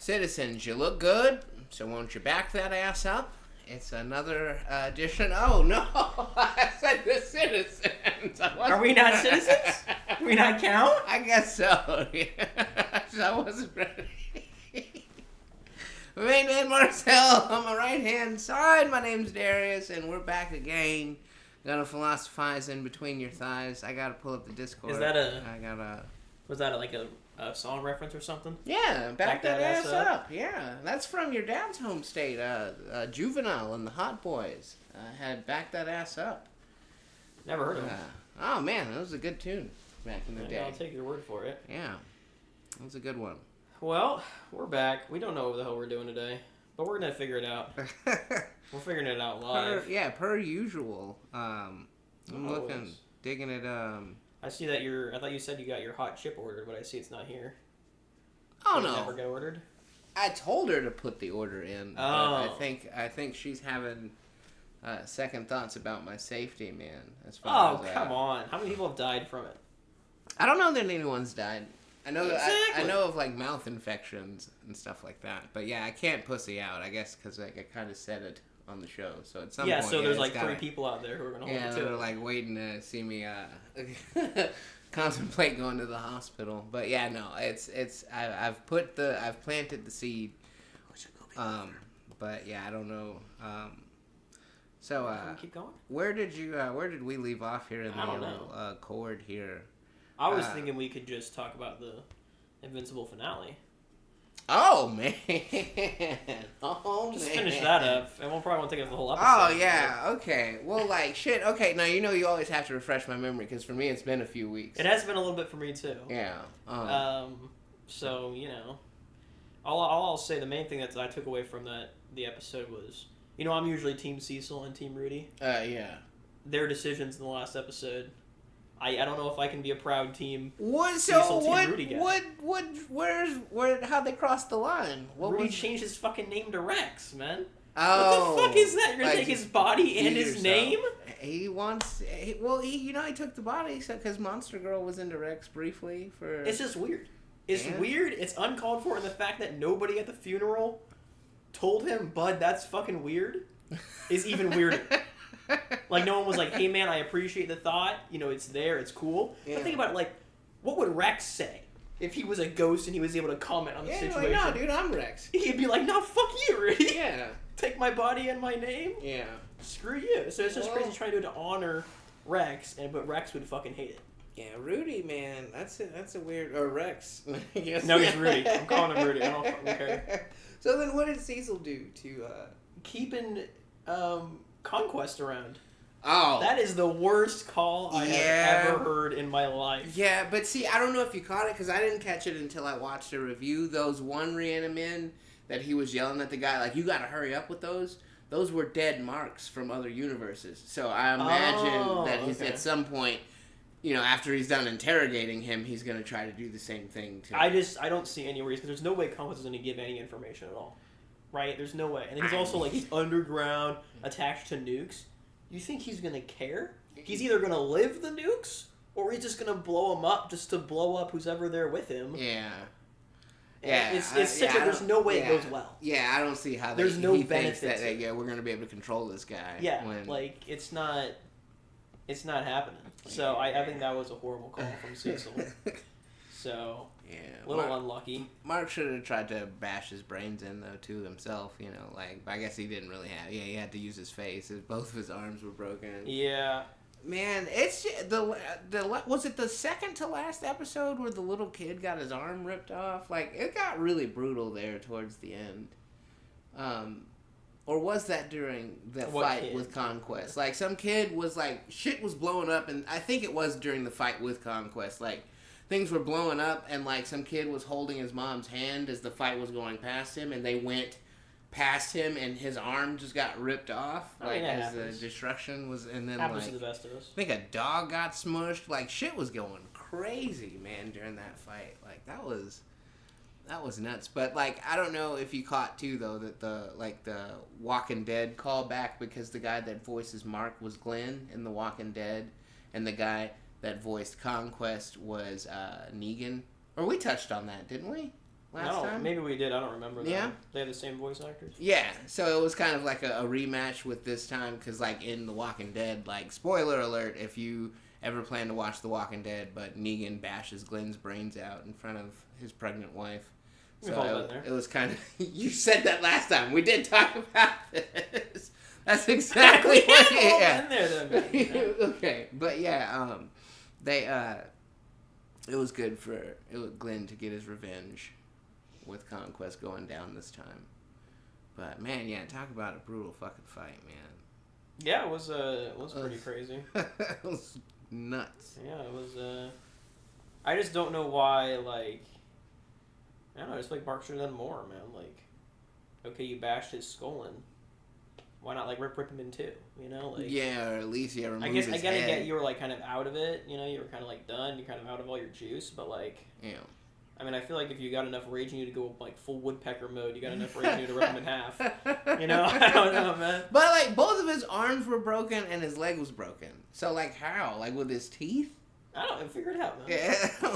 citizens, you look good, so won't you back that ass up? It's another edition. Oh no, I said the citizens. Are we not citizens? Do we not count? I guess so. Yeah. I wasn't ready. Main man Marcel on my right hand side. My name's Darius, and we're back again. Gonna philosophize in between your thighs. I gotta pull up the Discord. Is that a? I gotta. Was that like a song reference or something? Yeah, back that ass up. Yeah, that's from your dad's home state. Juvenile and the Hot Boys had Back That Ass Up. Never heard of it. Oh man, that was a good tune back in the day. I'll take your word for it. Yeah, that was a good one. Well, we're back. We don't know what the hell we're doing today, but we're gonna figure it out. We're figuring it out live. Per usual. I'm digging it. I see that I thought you said you got your hot chip ordered, but I see it's not here. Oh, Did no. it never get ordered? I told her to put the order in. Oh. But I think she's having second thoughts about my safety, man. As far as, come on. How many people have died from it? I don't know that anyone's died. I know Exactly. I know of like mouth infections and stuff like that. But yeah, I can't pussy out, I guess, because I kind of said it on the show. So at some point, so there's like 3 people out there who are going to hold it too. Yeah, they're like waiting to see me contemplate going to the hospital. But yeah, no, I've planted the seed. But yeah, I don't know. Can we keep going? Where did we leave off here in the little chord here? I was thinking we could just talk about the Invincible finale. Oh man! Just finish that up, and we'll probably won't take up the whole episode. Oh yeah, okay. Well, like shit. Okay, now you always have to refresh my memory because for me it's been a few weeks. It has been a little bit for me too. Yeah. So I'll say the main thing that I took away from the episode was, I'm usually Team Cecil and Team Rudy. Yeah. Their decisions in the last episode. I don't know if I can be a proud team. Rudy guy. How'd they cross the line? Rudy changed his fucking name to Rex, man. Oh, what the fuck is that? You're gonna take his body and his name? He took the body because Monster Girl was into Rex briefly for. It's just weird. It's weird. It's uncalled for, and the fact that nobody at the funeral told him, "Bud, that's fucking weird," is even weirder. Like, no one was like, hey, man, I appreciate the thought. It's there. It's cool. Yeah. But think about it, like, what would Rex say if he was a ghost and he was able to comment on the situation? Like, no, dude, I'm Rex. He'd be like, no, fuck you, Rudy. Yeah. Take my body and my name? Yeah. Screw you. So it's just crazy trying to do it to honor Rex, but Rex would fucking hate it. Yeah, Rudy, man, that's a weird... Or Rex. No, he's Rudy. I'm calling him Rudy. I don't fucking care. So then what did Cecil do to... Keeping... Conquest around. Oh. That is the worst call I have ever heard in my life. Yeah, but see, I don't know if you caught it, because I didn't catch it until I watched a review. Those one Reanimin that he was yelling at the guy, like, you gotta hurry up with those. Those were dead marks from other universes. So I imagine that he's at some point, after he's done interrogating him, he's gonna try to do the same thing too. I don't see any reason, because there's no way Conquest is gonna give any information at all. Right? There's no way. And he's also, he's underground, attached to nukes. You think he's going to care? He's either going to live the nukes, or he's just going to blow them up just to blow up who's ever there with him. Yeah. Yeah. It's such there's no way it goes well. Yeah, I don't see how there's no benefit that we're going to be able to control this guy. Yeah, it's not happening. So I think that was a horrible call from Cecil. So... Yeah, a little unlucky. Mark should have tried to bash his brains in, though, to himself, but I guess he didn't really have... Yeah, he had to use his face. Both of his arms were broken. Yeah. Man, it's... Was it the second to last episode where the little kid got his arm ripped off? It got really brutal there towards the end. Or was that during the fight with Conquest? Some kid was, shit was blowing up, and I think it was during the fight with Conquest, things were blowing up, and some kid was holding his mom's hand as the fight was going past him, and they went past him, and his arm just got ripped off, as the destruction was, and then happens to the best of us. I think a dog got smushed. Shit was going crazy, man, during that fight. That was nuts. But I don't know if you caught too though that the Walking Dead callback, because the guy that voices Mark was Glenn in The Walking Dead, and the guy that voiced Conquest was Negan. Or we touched on that, didn't we? last time? Maybe we did. I don't remember. That. Yeah? They have the same voice actors? Yeah, so it was kind of like a rematch with this time, because, like, in The Walking Dead, like, spoiler alert, if you ever plan to watch The Walking Dead, but Negan bashes Glenn's brains out in front of his pregnant wife. So it was kind of... You said that last time. We did talk about this. That's exactly what... Yeah. In there, then. Okay, but yeah, it was good for Glenn to get his revenge with Conquest going down this time. But man, yeah, talk about a brutal fucking fight, man. Yeah, it was pretty crazy. It was nuts. Yeah, it was. I just don't know why. Like, I don't know. I just like Mark should have done more, man. Like, okay, you bashed his skull in. Why not like rip him in two? You know, like yeah, or at least remove I guess his I gotta head. Get you were like kind of out of it. You know, you were kind of like done. You're kind of out of all your juice, but like yeah. I mean, I feel like if you got enough rage in you to go like full woodpecker mode, you got enough rage in you to rip him in half. You know, I don't know, man. But like both of his arms were broken and his leg was broken. So like how? Like with his teeth? I don't know. Figure it out, man. Yeah,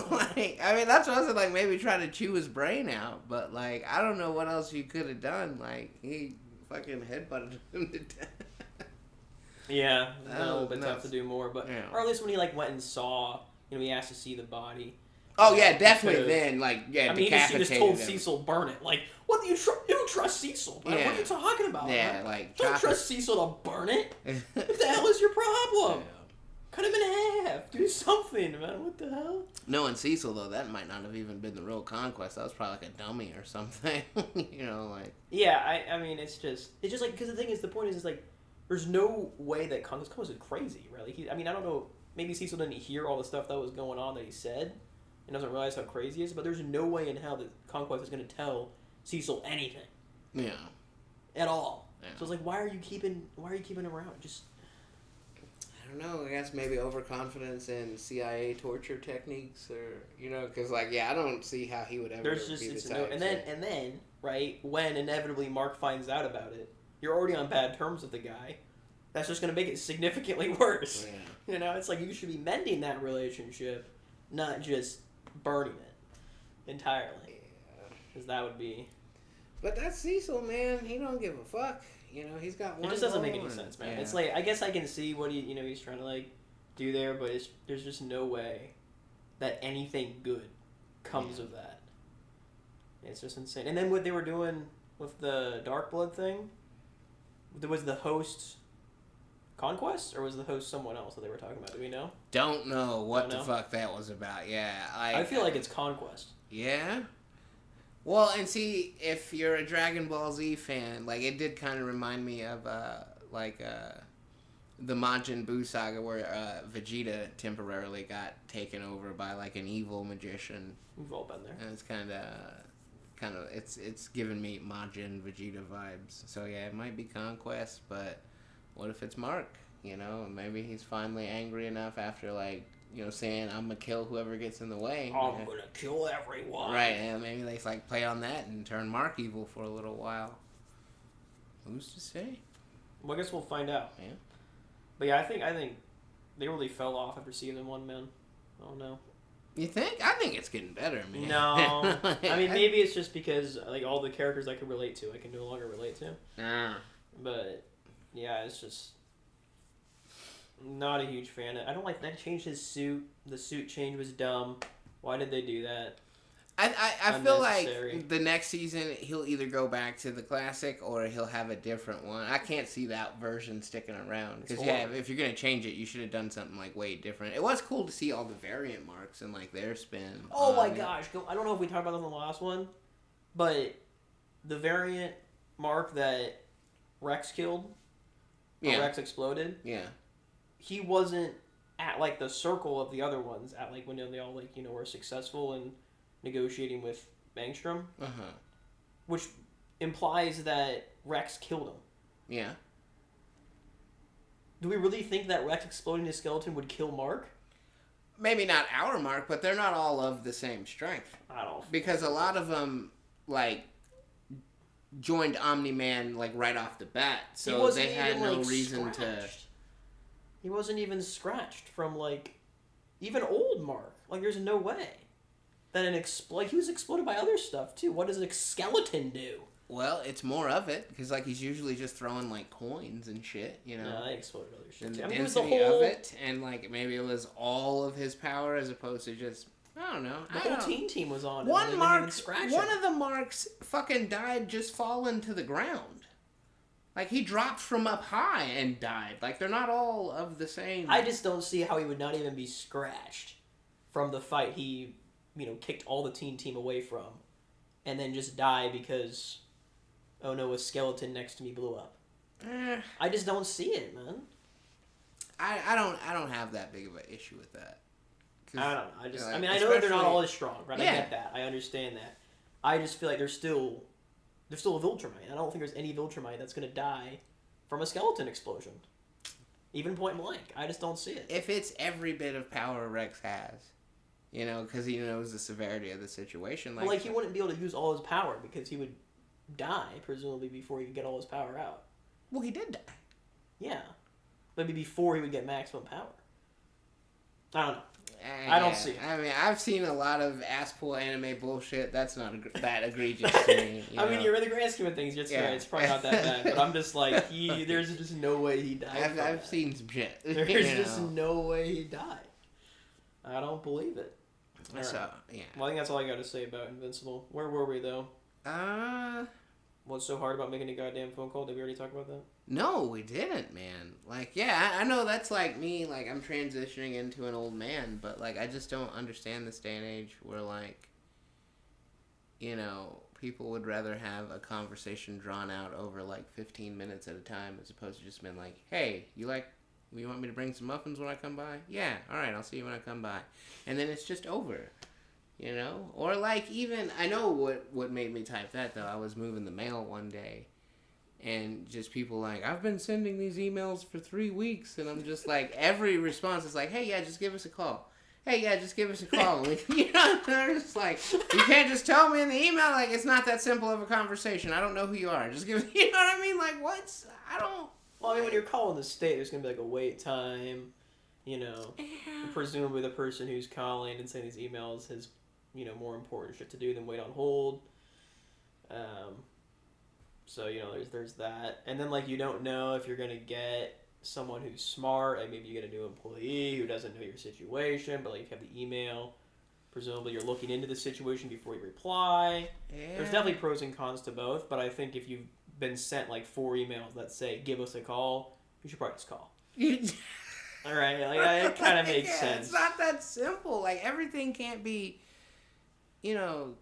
like I mean that's what I said. Like maybe try to chew his brain out, but like I don't know what else you could have done. Like he fucking headbutted him to death. Yeah, a little bit tough to do more, but yeah. Or at least when he like went and saw, you know, he asked to see the body. Oh yeah, definitely. Then like yeah, I mean, he just told Cecil burn it. Like, what do you trust Cecil? Man? Yeah. What are you talking about? Yeah, man? like don't trust Cecil to burn it. What the hell is your problem? Yeah. Cut him in half. Do something, man. What the hell? Knowing Cecil though, that might not have even been the real Conquest. That was probably like a dummy or something. You know, like. Yeah, I mean, it's just like because the thing is, the point is like, there's no way that Conquest is crazy, right? Like I mean, I don't know. Maybe Cecil didn't hear all the stuff that was going on that he said, and doesn't realize how crazy he is. But there's no way in hell that Conquest is going to tell Cecil anything. Yeah. At all. Yeah. So it's like, why are you keeping him around? Just. I don't know. I guess maybe overconfidence in CIA torture techniques, or you know, because like yeah, I don't see how he would ever. There's just be the type. And then right when inevitably Mark finds out about it, you're already on bad terms with the guy. That's just going to make it significantly worse. Yeah. You know, it's like you should be mending that relationship, not just burning it entirely. Yeah. Because that would be... But that's Cecil, man. He don't give a fuck. You know, he's got one. It just doesn't make any sense, man. Yeah. It's like, I guess I can see what he's trying to, like, do there, but there's just no way that anything good comes of that. It's just insane. And then what they were doing with the Dark Blood thing, was the host Conquest, or was the host someone else that they were talking about? Do we know? Don't know what the fuck that was about. Yeah, I feel like it's Conquest. Yeah? Well, and see, if you're a Dragon Ball Z fan, like, it did kind of remind me of, the Majin Buu saga where Vegeta temporarily got taken over by, like, an evil magician. We've all been there. And it's kind of, it's giving me Majin Vegeta vibes. So, yeah, it might be Conquest, but what if it's Mark? You know, maybe he's finally angry enough after, like, you know, saying, I'm going to kill whoever gets in the way. I'm going to kill everyone. Right, and maybe they, like, play on that and turn Mark evil for a little while. Who's to say? Well, I guess we'll find out. Yeah. But yeah, I think they really fell off after season 1, man. Oh, no. You think? I think it's getting better, man. No. I mean, maybe it's just because, like, all the characters I could relate to, I can no longer relate to. But, yeah, it's just... Not a huge fan. I don't like that. Changed his suit. The suit change was dumb. Why did they do that? I feel like the next season he'll either go back to the classic or he'll have a different one. I can't see that version sticking around because yeah, if you're gonna change it, you should have done something like way different. It was cool to see all the variant marks and like their spin. Oh my gosh! I don't know if we talked about this in the last one, but the variant mark that Rex killed, or Rex exploded. Yeah. He wasn't at, like, the circle of the other ones, at, like, when they all, like, you know, were successful in negotiating with Bangstrom. Uh-huh. Which implies that Rex killed him. Yeah. Do we really think that Rex exploding his skeleton would kill Mark? Maybe not our Mark, but they're not all of the same strength. I don't. Because a lot of them, like... joined Omni-Man, like, right off the bat, so they had no reason to... He wasn't even scratched from, like, even old Mark. Like, there's no way. than an explode. He was exploded by other stuff too. What does a skeleton do? Well, it's more of it because like he's usually just throwing like coins and shit, you know. No, they exploded other shit. And the I mean, density it was the whole... of it, and like maybe it was all of his power as opposed to just I don't know. The whole team was on it. One of the marks fucking died just falling to the ground. Like he dropped from up high and died. Like they're not all of the same. I just don't see how he would not even be scratched from the fight he, kicked all the team away from, and then just die because, oh no, a skeleton next to me blew up. I just don't see it, man. I don't have that big of an issue with that. I don't know. I know they're not all as strong, right? Yeah. I get that. I understand that. I just feel like there's still a Viltrumite. I don't think there's any Viltrumite that's going to die from a skeleton explosion. Even point blank. I just don't see it. If it's every bit of power Rex has, because he knows the severity of the situation. Like he wouldn't be able to use all his power because he would die, presumably, before he could get all his power out. Well, he did die. Yeah. Maybe before he would get maximum power. I don't know. I don't see it. I mean, I've seen a lot of ass-pull anime bullshit. That's not that egregious to me. I mean, you're in the grand scheme of things. It's probably not that bad. But I'm just like, there's just no way he died. I've seen some shit. There's just no way he died. I don't believe it. So, yeah. Well, I think that's all I got to say about Invincible. Where were we, though? What's so hard about making a goddamn phone call? Did we already talk about that? No, we didn't, man. Like, yeah, I know that's like me. Like, I'm transitioning into an old man, but, like, I just don't understand this day and age where, like, people would rather have a conversation drawn out over, like, 15 minutes at a time as opposed to just being like, hey, you want me to bring some muffins when I come by? Yeah, all right, I'll see you when I come by. And then it's just over. Or like even I know what made me type that though. I was moving the mail one day and just people like, I've been sending these emails for 3 weeks, and I'm just like, every response is like, hey, yeah, just give us a call. Hey, yeah, just give us a call. They're just like, you can't just tell me in the email, like, it's not that simple of a conversation. I don't know who you are. Just give, you know what I mean? Like, what? I don't. Well, I mean, when you're calling the state, there's going to be, like, a wait time, Yeah. Presumably the person who's calling and sending these emails has, more important shit to do than wait on hold. So, there's that. And then, like, you don't know if you're going to get someone who's smart, like maybe you get a new employee who doesn't know your situation, but, like, if you have the email, presumably you're looking into the situation before you reply. Yeah. There's definitely pros and cons to both, but I think if you've been sent, like, 4 emails that say, give us a call, you should probably just call. All right, like, it kind of makes sense. It's not that simple. Like, everything can't be, I don't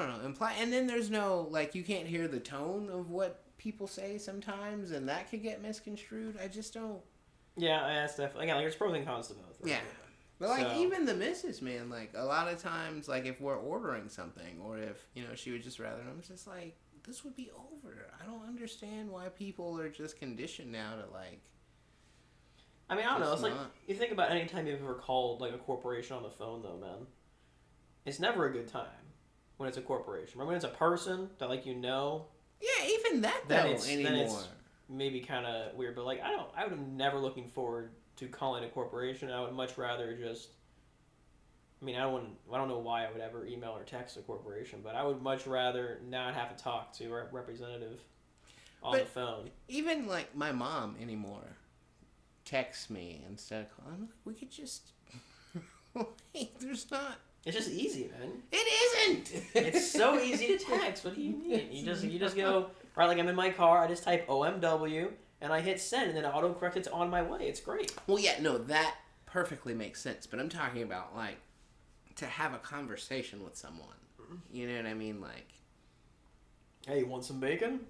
know, imply. And then there's no, like, you can't hear the tone of what people say sometimes, and that could get misconstrued. I just don't. Yeah, that's definitely. Again, like, there's pros and cons to both. Right? Yeah. But, like, even the missus, man, like, a lot of times, like, if we're ordering something, or if, she would just rather, I'm just like, this would be over. I don't understand why people are just conditioned now to, like. I mean, I don't know. It's like, you think about any time you've ever called, like, a corporation on the phone, though, man. It's never a good time when it's a corporation. Remember when it's a person that, like, Yeah, even that, though, anymore. Then it's maybe kind of weird. But, like, I would never looking forward to calling a corporation. I would much rather just... I mean, I don't know why I would ever email or text a corporation, but I would much rather not have to talk to a representative on the phone. Even, like, my mom anymore texts me instead of calling. We could just... there's not... It's just easy, man. It isn't! It's so easy to text. What do you mean? You just go, right, like I'm in my car, I just type OMW, and I hit send, and then autocorrect it's on my way. It's great. Well, yeah, no, that perfectly makes sense. But I'm talking about, like, to have a conversation with someone. You know what I mean? Like, hey, you want some bacon?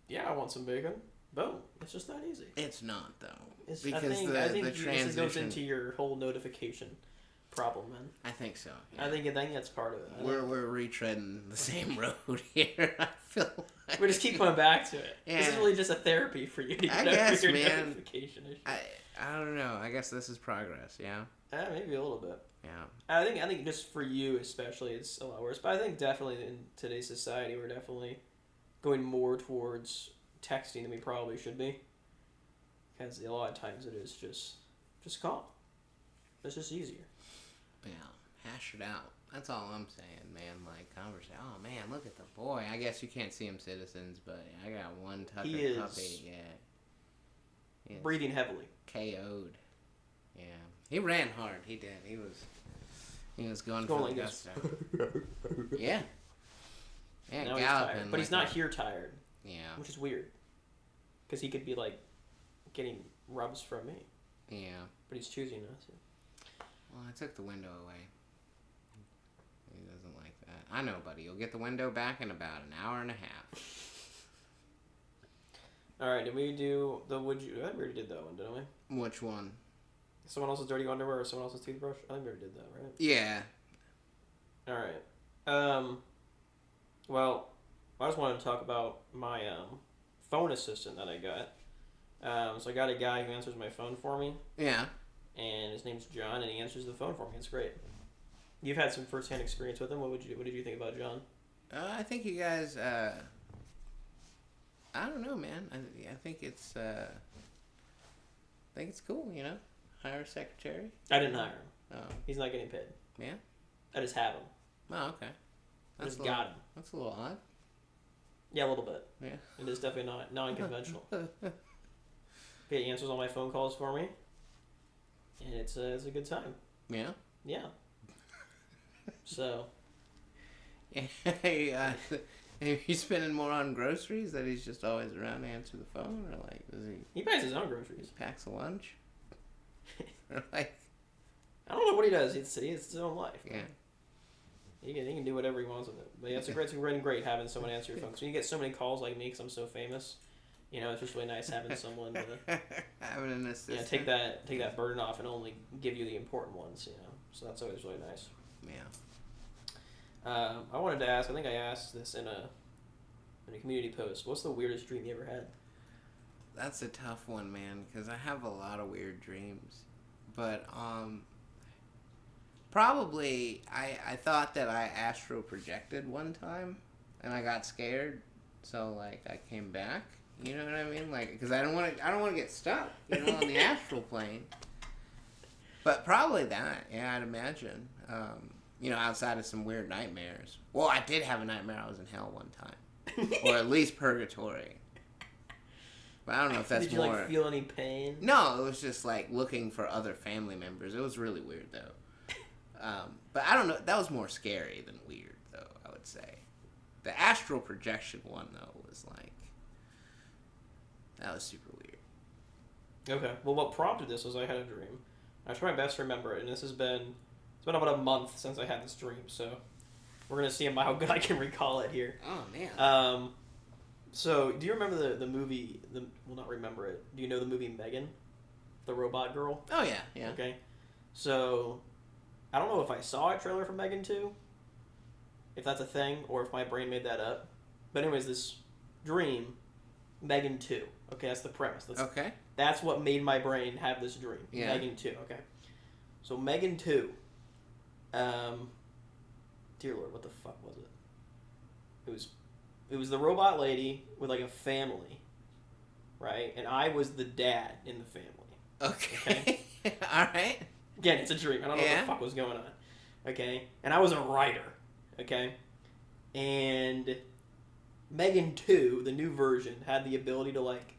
Yeah, I want some bacon. Boom. It's just that easy. It's not, though. Because I think the transition... This goes into your whole notification problem, man. I think so. Yeah. I think that's part of it. We're retreading the same road here. I feel like we just keep coming back to it. Yeah. This is really just a therapy for you. I guess, man. Notification issue. I don't know. I guess this is progress. Yeah. Maybe a little bit. Yeah. I think just for you especially, it's a lot worse. But I think definitely in today's society, we're definitely going more towards texting than we probably should be. Because a lot of times it is just call. It's just easier. Yeah, hash it out. That's all I'm saying, man. Like, conversation. Oh, man, look at the boy. I guess you can't see him, citizens, but I got one Tucker puppy. Yeah. Breathing heavily. KO'd. Yeah. He ran hard. He did. He was going for the gusto. Yeah. Yeah, now galloping. But he's not here tired. Yeah. Which is weird. Because he could be, like, getting rubs from me. Yeah. But he's choosing not to. Well, I took the window away. He doesn't like that. I know, buddy. You'll get the window back in about an hour and a half. Alright, did we do the would you... I already did that one, didn't we? Which one? Someone else's dirty underwear or someone else's toothbrush? I think we already did that, right? Yeah. Alright. Well, I just wanted to talk about my phone assistant that I got. So I got a guy who answers my phone for me. Yeah. And his name's John, and he answers the phone for me. It's great. You've had some first-hand experience with him. What did you think about John? I think you guys. I don't know, man. I think it's. I think it's cool. You know, hire a secretary. I didn't hire him. Oh. He's not getting paid. Yeah. I just have him. Oh, okay. I just got him. That's a little odd. Yeah, a little bit. Yeah. It is definitely not non-conventional. He answers all my phone calls for me, and it's a good time. Yeah. Yeah. So. Hey, he's spending more on groceries that he's just always around to answer the phone, or like does he? He buys his own groceries. Packs a lunch. Or like. I don't know what he does. He has his own life. Yeah. He can do whatever he wants with it. But yeah, it's great having someone answer your phone. Because when you get so many calls like me, because I'm so famous, you know, it's just really nice having someone to having an assistant. Yeah, take that burden off and only give you the important ones. You know, so that's always really nice. Yeah. I wanted to ask. I think I asked this in a community post. What's the weirdest dream you ever had? That's a tough one, man, because I have a lot of weird dreams, but probably I thought that I astral projected one time, and I got scared, so like I came back. You know what I mean? Like, because I don't want to get stuck, you know, on the astral plane. But probably that, yeah, I'd imagine. You know, outside of some weird nightmares. Well, I did have a nightmare I was in hell one time, or at least purgatory. But I don't know if that's more. Did you like feel any pain? No, it was just like looking for other family members. It was really weird though. But I don't know. That was more scary than weird, though, I would say. The astral projection one, though, was like... That was super weird. Okay. Well, what prompted this was I had a dream. I try my best to remember it, and it's been about a month since I had this dream, so we're going to see how good I can recall it here. Oh, man. So, do you remember the movie... Well, not remember it. Do you know the movie M3gan? The robot girl? Oh, yeah. Yeah. Okay. So... I don't know if I saw a trailer for M3gan 2, if that's a thing, or if my brain made that up. But anyways, this dream, M3gan 2. Okay, that's the premise. Okay. That's what made my brain have this dream. Yeah. M3gan 2, okay. So M3gan 2, dear Lord, what the fuck was it? It was the robot lady with like a family, right? And I was the dad in the family. Okay. All right. Again, it's a dream. I don't know what the fuck was going on. Okay? And I was a writer. Okay? And M3gan 2, the new version, had the ability to, like,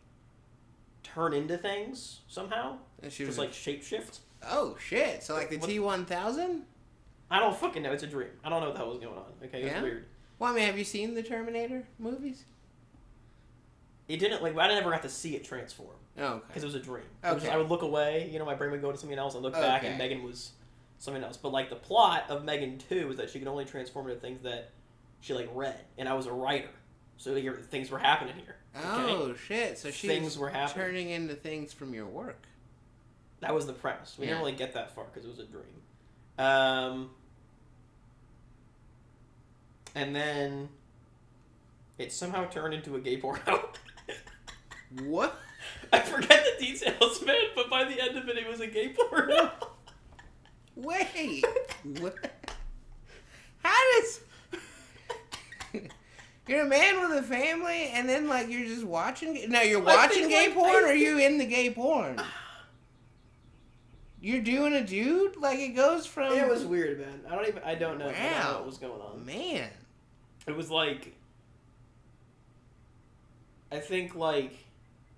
turn into things somehow. And she was like, shapeshift. Oh, shit. So, like, the T-1000? I don't fucking know. It's a dream. I don't know what the hell was going on. Okay? It was weird. Well, I mean, have you seen the Terminator movies? It didn't, like, I never got to see it transform. Oh, okay. Because it was a dream. Okay. I would look away, you know, my brain would go to something else, and look back, and M3gan was something else. But, like, the plot of M3gan 2 was that she could only transform into things that she, like, read. And I was a writer. So things were happening here. Okay? Oh, shit. So things were happening. Turning into things from your work. That was the premise. We didn't really get that far because it was a dream. And then it somehow turned into a gay porno. What? I forget the details, man, but by the end of it, it was a gay porno. Wait. What? How does... You're a man with a family, and then, like, you're just watching... Now, you're watching gay porn, or are you in the gay porn? You're doing a dude? Like, it goes from... It was weird, man. I don't know. Wow. I don't know what was going on. Man. It was like... I think, like...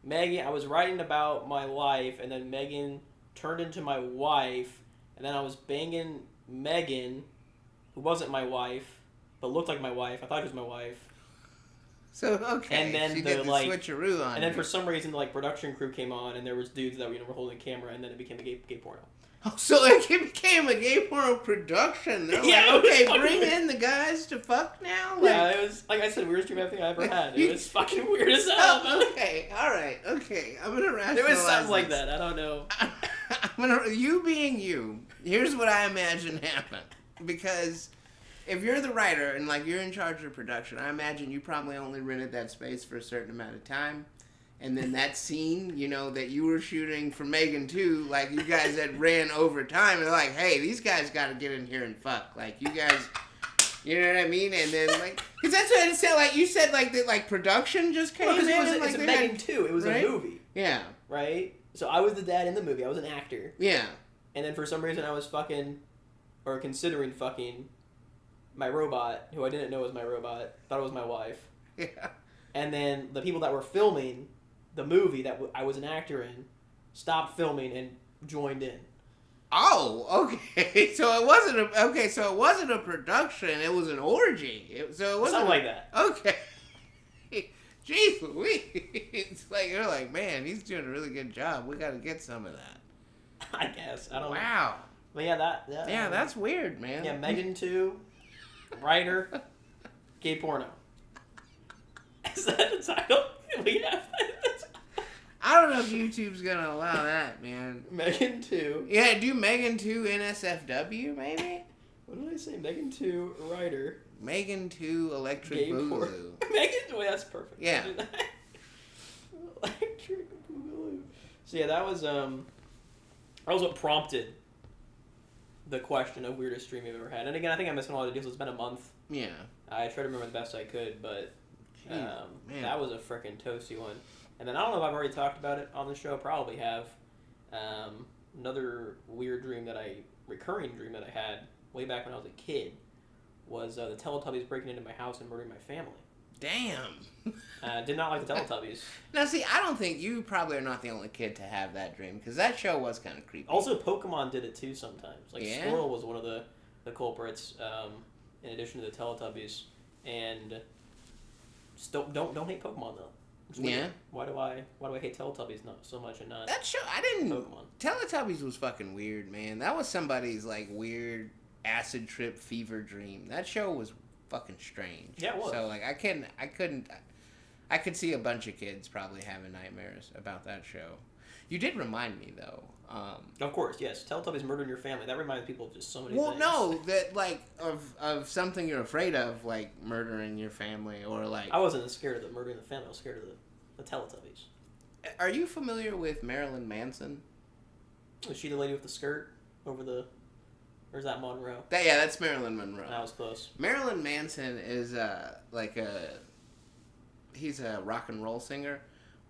Megan... I was writing about my life, and then Megan turned into my wife, and then I was banging Megan, who wasn't my wife, but looked like my wife. I thought she was my wife. So, okay. And then she the, did the like... switcheroo on And then you. for some reason, the, like, production crew came on, and there was dudes that, were holding a camera, and then it became a gay porno. Oh, so it became a gay porno production. They're like, okay, bring in the guys to fuck now? Like, yeah, it was, like I said, weirdest dream I ever had. It was fucking weird as hell. Okay, alright, okay. I'm gonna rationalize It was something like this. that, I don't know. You being you, here's what I imagine happened. Because if you're the writer and, like, you're in charge of production, I imagine you probably only rented that space for a certain amount of time. And then that scene, you know, that you were shooting for M3gan 2, like, you guys had ran over time, and they're like, hey, these guys gotta get in here and fuck. Like, you guys, you know what I mean? And then, like, because that's what it said, like, you said, like, that, like, production just came in. Because It's M3gan 2, it was right? a movie. Yeah. Right? So I was the dad in the movie, I was an actor. Yeah. And then for some reason I was fucking, or considering fucking, my robot, who I didn't know was my robot, thought it was my wife. Yeah. And then the people that were filming the movie that I was an actor in stopped filming and joined in. Oh, okay. So it wasn't a production. It was an orgy. So it wasn't something like that. Okay. Jeez Louise. It's like you're like, man, he's doing a really good job. We got to get some of that. I guess I don't know. Wow. But yeah, yeah, that's weird, man. Yeah, M3gan 2, writer, gay porno. Is that the title? We have that. I don't know if YouTube's gonna allow that, man. M3gan 2. Yeah, do M3gan 2 NSFW, maybe? What did I say? M3gan 2, writer. M3gan 2 Electric Gay Boogaloo. M3gan 2, that's perfect. Yeah. Electric Boogaloo. So yeah, that was what prompted the question of weirdest stream you've ever had. And again, I think I'm missing a lot of deals. It's been a month. Yeah. I tried to remember the best I could, but man. that was a freaking toasty one. And then I don't know if I've already talked about it on the show. Probably have. Another recurring dream that I had way back when I was a kid was the Teletubbies breaking into my house and murdering my family. Damn. Did not like the Teletubbies. Now, see, I don't think you probably are not the only kid to have that dream, because that show was kind of creepy. Also, Pokemon did it too sometimes. Like, yeah? Squirrel was one of the culprits, in addition to the Teletubbies. And still, don't hate Pokemon, though. Yeah. Why do I hate Teletubbies not so much and not that show? I didn't. Pokemon. Teletubbies was fucking weird, man. That was somebody's like weird acid trip fever dream. That show was fucking strange. Yeah, it was. So like I could see a bunch of kids probably having nightmares about that show. You did remind me though. Of course, yes. Teletubbies murdering your family. That reminds people of just so many well, things. no, that like of something you're afraid of, like murdering your family or like. I wasn't scared of the murdering the family. I was scared of the Teletubbies. Are you familiar with Marilyn Manson? Was she the lady with the skirt over the? Or is that Monroe? That's Marilyn Monroe. That was close. Marilyn Manson is he's a rock and roll singer,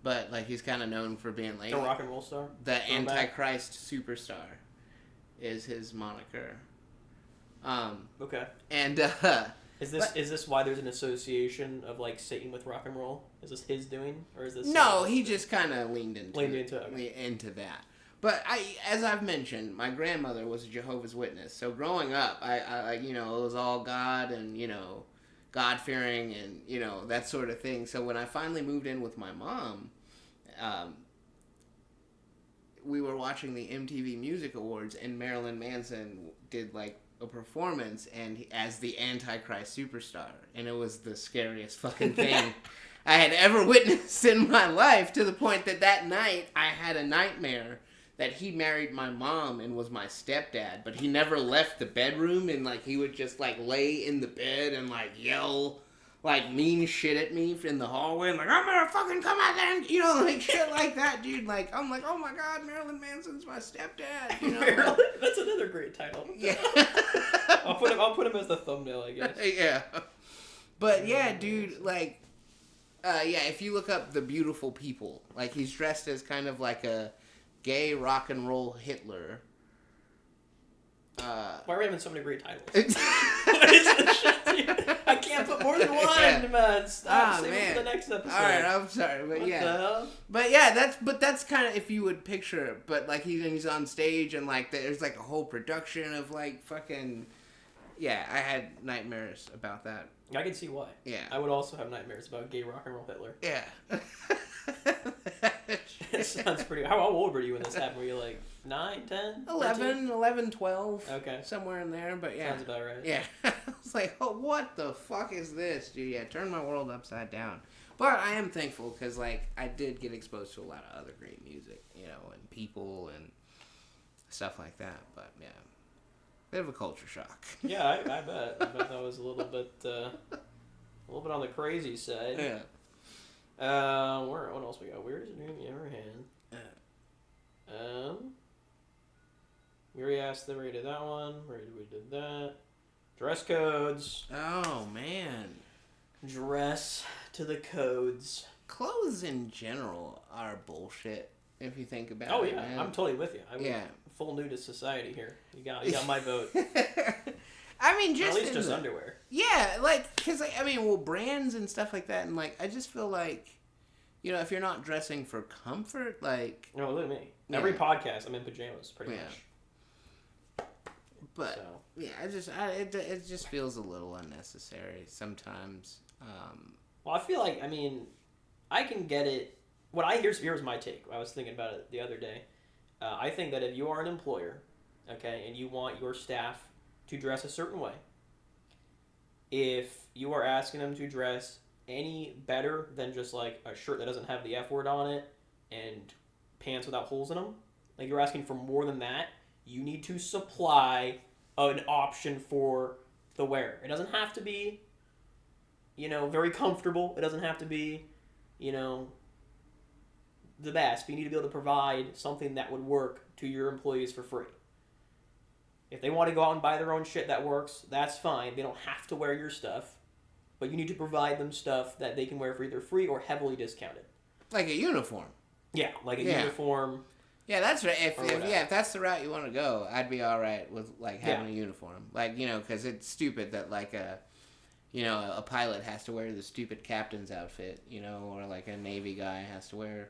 but like he's kind of known for being like a rock and roll star. The Antichrist Superstar is his moniker. Okay. And is this why there's an association of like Satan with rock and roll? Is this his doing, or is this? No, he just kind of leaned into it. that. But as I've mentioned, my grandmother was a Jehovah's Witness. So growing up, I it was all God and, God-fearing and, that sort of thing. So when I finally moved in with my mom, we were watching the MTV Music Awards and Marilyn Manson did like a performance as the Antichrist Superstar. And it was the scariest fucking thing I had ever witnessed in my life, to the point that night I had a nightmare that he married my mom and was my stepdad, but he never left the bedroom, and like he would just like lay in the bed and like yell like mean shit at me in the hallway, and like I'm gonna fucking come out there and like shit like that, dude. Like I'm like, oh my god, Marilyn Manson's my stepdad. Marilyn, that's another great title. Yeah. I'll put him as the thumbnail, I guess. Yeah. But yeah, dude, like if you look up The Beautiful People, like he's dressed as kind of like a gay rock and roll Hitler, Why are we having so many great titles? What is this shit, dude? I can't put more than one, man. Stop. Save it for the next episode. All right, I'm sorry, but what the hell? But yeah, that's kind of if you would picture it. But like he's on stage and like there's like a whole production of like fucking. Yeah, I had nightmares about that. I can see why. Yeah. I would also have nightmares about gay rock and roll Hitler. Yeah. It sounds pretty... How old were you when this happened? Were you like 9, 10? 11, 12. Okay. Somewhere in there, but yeah. Sounds about right. Yeah. I was like, oh, what the fuck is this, dude? Yeah, turn my world upside down. But I am thankful because, like, I did get exposed to a lot of other great music, you know, and people and stuff like that. But, yeah. Bit of a culture shock. Yeah, I bet. I bet that was a little bit on the crazy side. Yeah. What else we got? Weirdest dream you ever had? We already asked the rate of that one. We did that. Dress codes. Oh man. Dress to the codes. Clothes in general are bullshit if you think about it. Oh yeah, man. I'm totally with you. Full nudist society here. You got my vote. I mean, at least just underwear. Yeah, like, because, I mean, well, brands and stuff like that, and, like, I just feel like, you know, if you're not dressing for comfort, like... No, look at me. Yeah. Every podcast, I'm in pajamas, pretty much. But, yeah, it just feels a little unnecessary sometimes. Well, I feel like, I mean, I can get it... Here's my take. I was thinking about it the other day. I think that if you are an employer, okay, and you want your staff to dress a certain way, if you are asking them to dress any better than just like a shirt that doesn't have the F word on it and pants without holes in them, like you're asking for more than that, you need to supply an option for the wearer. It doesn't have to be, you know, very comfortable. It doesn't have to be, you know, the best. But you need to be able to provide something that would work to your employees for free. If they want to go out and buy their own shit that works, that's fine. They don't have to wear your stuff. But you need to provide them stuff that they can wear for either free or heavily discounted. Like a uniform. Yeah, like a uniform. Yeah, that's right. If that's the route you want to go, I'd be all right with like having a uniform. Like, you know, because it's stupid that like a pilot has to wear the stupid captain's outfit, you know, or like a Navy guy has to wear,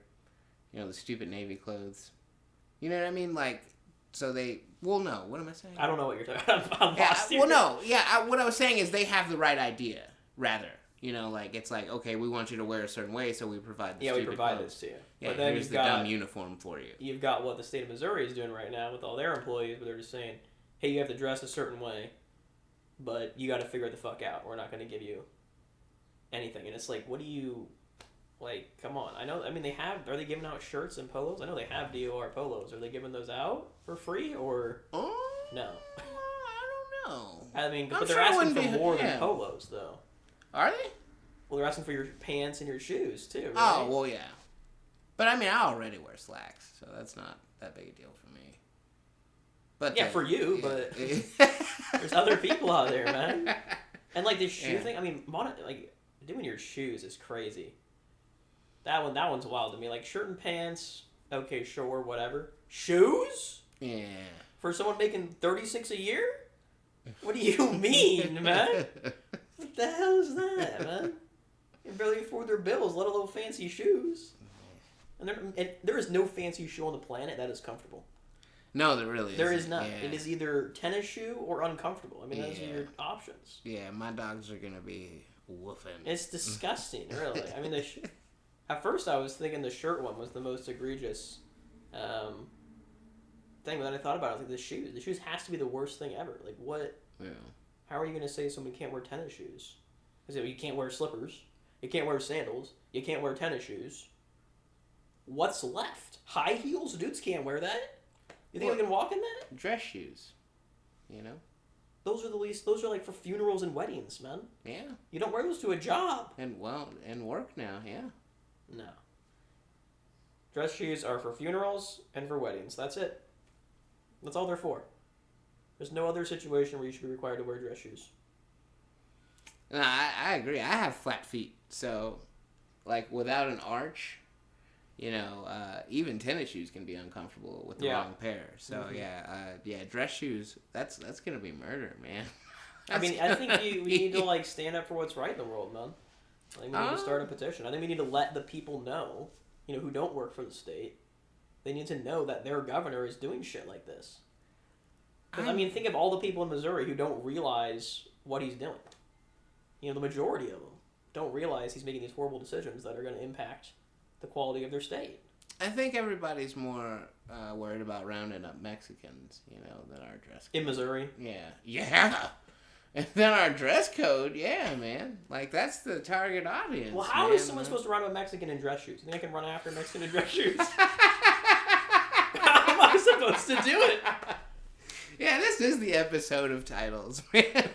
you know, the stupid Navy clothes. You know what I mean? Like, so they... Well, no. What am I saying? I don't know what you're talking about. I'm lost here. Well, no. Yeah, what I was saying is they have the right idea, rather. You know, like, it's like, okay, we want you to wear a certain way, so we provide the stupid we provide clothes. this to you. Yeah, but then here's the dumb uniform for you. You've got what the state of Missouri is doing right now with all their employees, where they're just saying, hey, you have to dress a certain way, but you got to figure it the fuck out. We're not going to give you anything. And it's like, what do you... Like, come on. I mean, are they giving out shirts and polos? I know they have DOR polos. Are they giving those out for free or no? I don't know. I mean, but they're asking for more than polos, though. Are they? Well, they're asking for your pants and your shoes, too, right? Oh, well, yeah. But, I mean, I already wear slacks, so that's not that big a deal for me. But yeah, for you, but there's other people out there, man. And, like, this shoe thing, I mean, like, doing your shoes is crazy. That one's wild to me. Like, shirt and pants, okay, sure, whatever. Shoes? Yeah. For someone making $36 a year? What do you mean, man? What the hell is that, man? They can barely afford their bills, let alone fancy shoes. And there is no fancy shoe on the planet that is comfortable. No, there really isn't. There is not. Yeah. It is either tennis shoe or uncomfortable. I mean, those are your options. Yeah, my dogs are going to be woofing. It's disgusting, really. I mean, at first I was thinking the shirt one was the most egregious thing, but then I thought about it. I was like, the shoes. The shoes has to be the worst thing ever. Like, what? Yeah. How are you going to say someone can't wear tennis shoes? Because you can't wear slippers. You can't wear sandals. You can't wear tennis shoes. What's left? High heels? Dudes can't wear that. You think they can walk in that? Dress shoes. You know? Those are the least... Those are like for funerals and weddings, man. Yeah. You don't wear those to a job. And work now, yeah. No. Dress shoes are for funerals and for weddings. That's it. That's all they're for. There's no other situation where you should be required to wear dress shoes. No, I agree. I have flat feet, so, like, without an arch, even tennis shoes can be uncomfortable with the wrong pair. So dress shoes. That's gonna be murder, man. I think we need to like stand up for what's right in the world, man. Like we need to start a petition. I think we need to let the people know, who don't work for the state. They need to know that their governor is doing shit like this. Because think of all the people in Missouri who don't realize what he's doing. The majority of them don't realize he's making these horrible decisions that are going to impact the quality of their state. I think everybody's more worried about rounding up Mexicans, than our dress code. In Missouri? Yeah. And then our dress code, man. Like, that's the target audience. Well, how is someone supposed to round up a Mexican in dress shoes? You think I can run after a Mexican in dress shoes? How am I supposed to do it? Yeah, this is the episode of titles, man.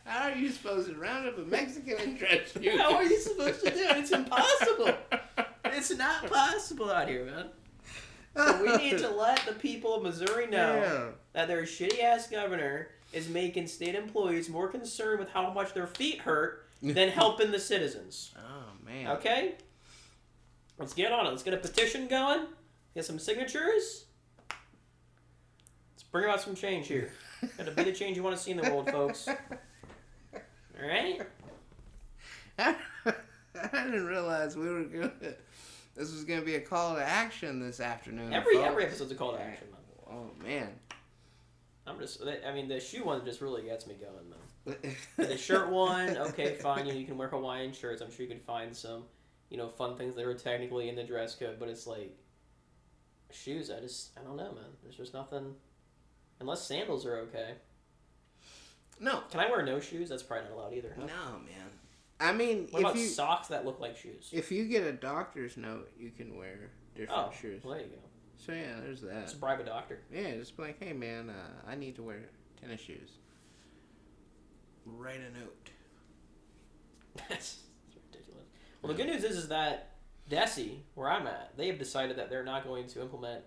How are you supposed to round up a Mexican in dress shoes? How are you supposed to do it? It's impossible. It's not possible out here, man. So we need to let the people of Missouri know that their shitty-ass governor is making state employees more concerned with how much their feet hurt than helping the citizens. Oh, man. Okay? Let's get on it. Let's get a petition going. Get some signatures. Let's bring about some change here. Gotta be the change you want to see in the world, folks. Alright? I didn't realize we were going to... This was going to be a call to action this afternoon. Every episode's a call to action, man. Oh, man. The shoe one just really gets me going, though. The shirt one, okay, fine. You can wear Hawaiian shirts. I'm sure you can find some, fun things that are technically in the dress code. But it's like, shoes, I don't know, man. There's just nothing, unless sandals are okay. No. Can I wear no shoes? That's probably not allowed either, huh? No, man. What about socks that look like shoes? If you get a doctor's note, you can wear different shoes. Well, there you go. So yeah, there's that. Just bribe a doctor. Yeah, just be like, hey man, I need to wear tennis shoes. Write a note. That's ridiculous. Well, the good news is that DESE, where I'm at, they have decided that they're not going to implement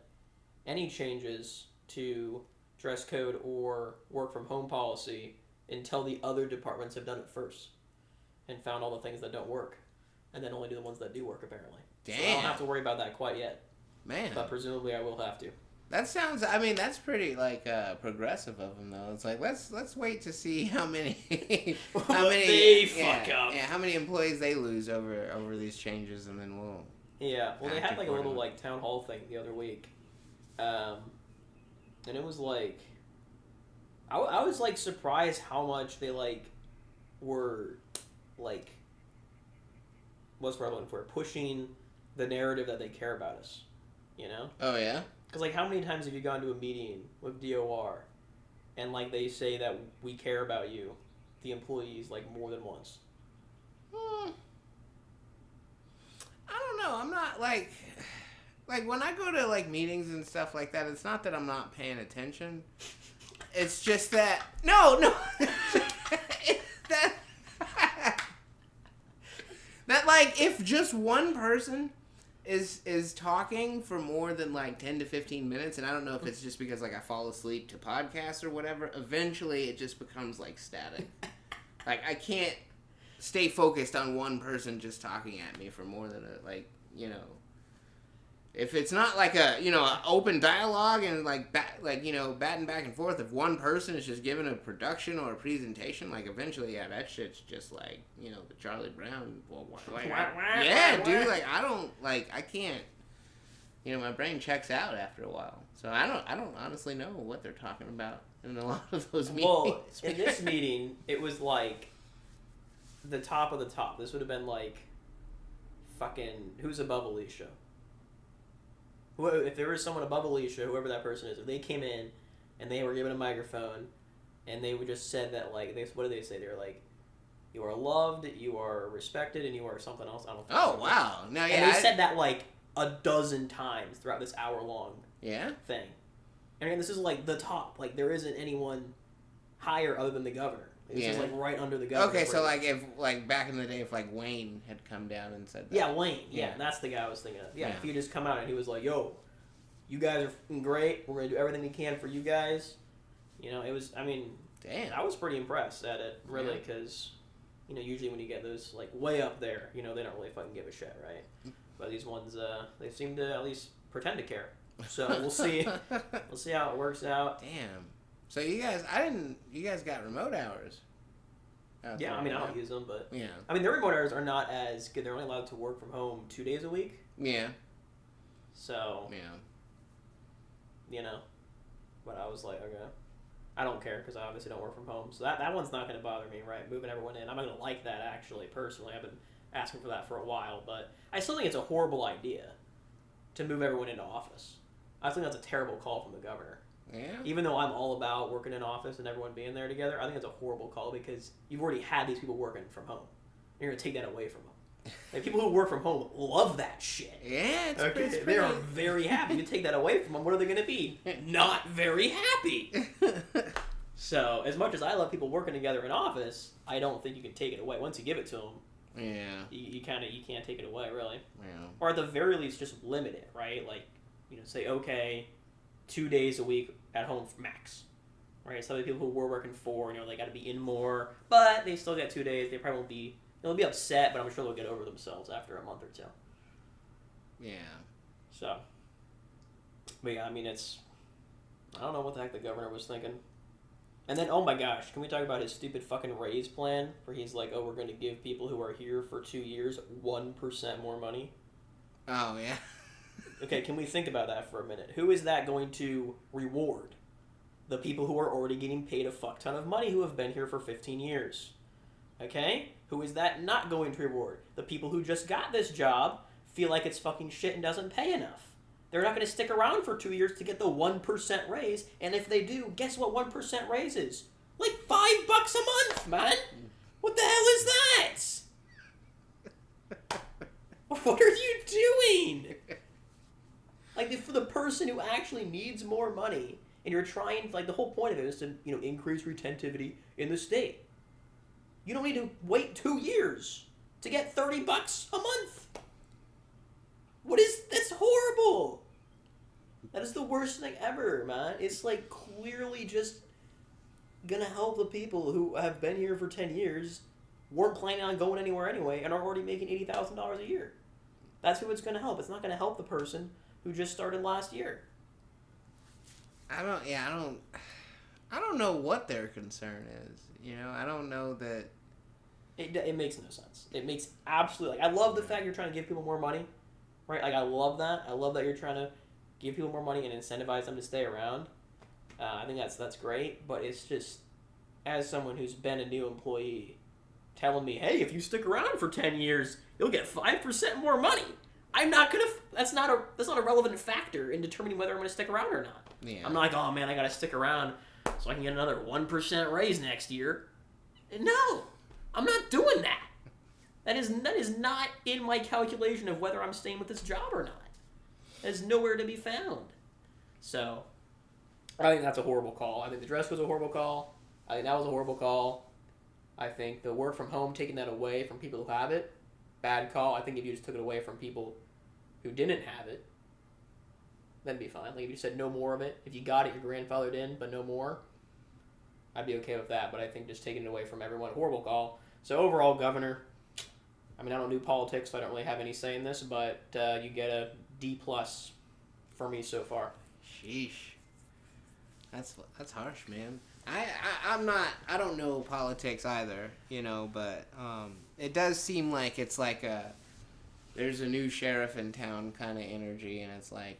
any changes to dress code or work from home policy until the other departments have done it first. And found all the things that don't work. And then only do the ones that do work, apparently. Damn. So I don't have to worry about that quite yet. Man. But presumably I will have to. That sounds, that's pretty, progressive of them, though. It's like, let's wait to see how many... fuck up. Yeah, how many employees they lose over these changes, and then we'll... Yeah, well, they had, a little, town hall thing the other week. And it was, I was, surprised how much they, were... what's what I'm looking for? Pushing the narrative that they care about us, Oh, yeah? Because, how many times have you gone to a meeting with DOR and, they say that we care about you, the employees, more than once? I don't know. I'm not, when I go to, meetings and stuff like that, it's not that I'm not paying attention. It's just that... No! That if just one person is talking for more than 10 to 15 minutes, and I don't know if it's just because I fall asleep to podcasts or whatever, eventually it just becomes static. I can't stay focused on one person just talking at me for more than if it's not an open dialogue and batting back and forth, if one person is just giving a production or a presentation, eventually, that shit's just the Charlie Brown. Yeah, dude, I don't, I can't, my brain checks out after a while. So I don't honestly know what they're talking about in a lot of those meetings. Well, in this meeting, it was the top of the top. This would have been fucking, who's above Alicia? If there was someone above Alicia, whoever that person is, if they came in and they were given a microphone and they would just said that, what did they say? They were you are loved, you are respected, and you are something else. I don't know. Oh, wow. No, yeah. And they said that, a dozen times throughout this hour-long thing. And again, this is, the top. There isn't anyone higher other than the governor. It's just, right under the governor. Okay, so, if, back in the day, if, Wayne had come down and said that. Yeah, Wayne. Yeah, that's the guy I was thinking of. Yeah, if he just come out and he was yo, you guys are great. We're going to do everything we can for you guys. It was, damn. I was pretty impressed at it, really, because usually when you get those like way up there, they don't really fucking give a shit, right? But these ones, they seem to at least pretend to care. So we'll see. We'll see how it works out. Damn. So you guys got remote hours. Yeah, I don't use them, but yeah. The remote hours are not as good. They're only allowed to work from home 2 days a week. Yeah. So. Yeah. But I was like, okay, I don't care because I obviously don't work from home, so that one's not going to bother me, right? Moving everyone in, I'm not going to like that actually. Personally, I've been asking for that for a while, but I still think it's a horrible idea to move everyone into office. I think that's a terrible call from the governor. Yeah. Even though I'm all about working in office and everyone being there together, I think it's a horrible call because you've already had these people working from home. You're going to take that away from them. Like, people who work from home love that shit. Yeah, it's pretty... They are very happy. You take that away from them, what are they going to be? Not very happy. So, as much as I love people working together in office, I don't think you can take it away. Once you give it to them, you can't take it away, really. Yeah. Or at the very least, just limit it, right? Like, say, okay, 2 days a week at home max. Right? Some of the people who were working 4, they got to be in more, but they still get 2 days. They probably won't be... They'll be upset, but I'm sure they'll get over themselves after a month or 2. Yeah. So. But yeah, it's... I don't know what the heck the governor was thinking. And then, oh my gosh, can we talk about his stupid fucking raise plan? Where he's like, we're going to give people who are here for 2 years 1% more money. Oh, yeah. Okay, can we think about that for a minute? Who is that going to reward? The people who are already getting paid a fuck ton of money who have been here for 15 years. Okay? Who is that not going to reward? The people who just got this job feel like it's fucking shit and doesn't pay enough. They're not going to stick around for 2 years to get the 1% raise, and if they do, guess what 1% raise is? Like $5 a month, man! What the hell is that? What are you doing? Like, for the person who actually needs more money, and you're trying, like, the whole point of it is to, increase retentivity in the state. You don't need to wait 2 years to get $30 a month. That's horrible. That is the worst thing ever, man. It's like clearly just gonna help the people who have been here for 10 years, weren't planning on going anywhere anyway, and are already making $80,000 a year. That's who it's gonna help. It's not gonna help the person who just started last year. I don't know what their concern is. I don't know that... It makes no sense. It makes absolutely... I love the fact you're trying to give people more money, right? Like, I love that. I love that you're trying to give people more money and incentivize them to stay around. I think that's great, but it's just, as someone who's been a new employee, telling me, hey, if you stick around for 10 years, you'll get 5% more money. I'm not gonna... That's not a relevant factor in determining whether I'm gonna stick around or not. Yeah. I'm not like, oh man, I gotta stick around so I can get another 1% raise next year. No, I'm not doing that. That is not in my calculation of whether I'm staying with this job or not. That is nowhere to be found. So, I think that's a horrible call. I think the dress was a horrible call. I think that was a horrible call. I think the work from home, taking that away from people who have it, bad call. I think if you just took it away from people who didn't have it, that'd be fine. Like, if you said no more of it, if you got it, you're grandfathered in, but no more, I'd be okay with that. But I think just taking it away from everyone, horrible call. So overall, Governor, I don't do politics, so I don't really have any say in this, but you get a D+ for me so far. Sheesh. That's harsh, man. I don't know politics either, but it does seem like it's like there's a new sheriff in town kind of energy, and it's like,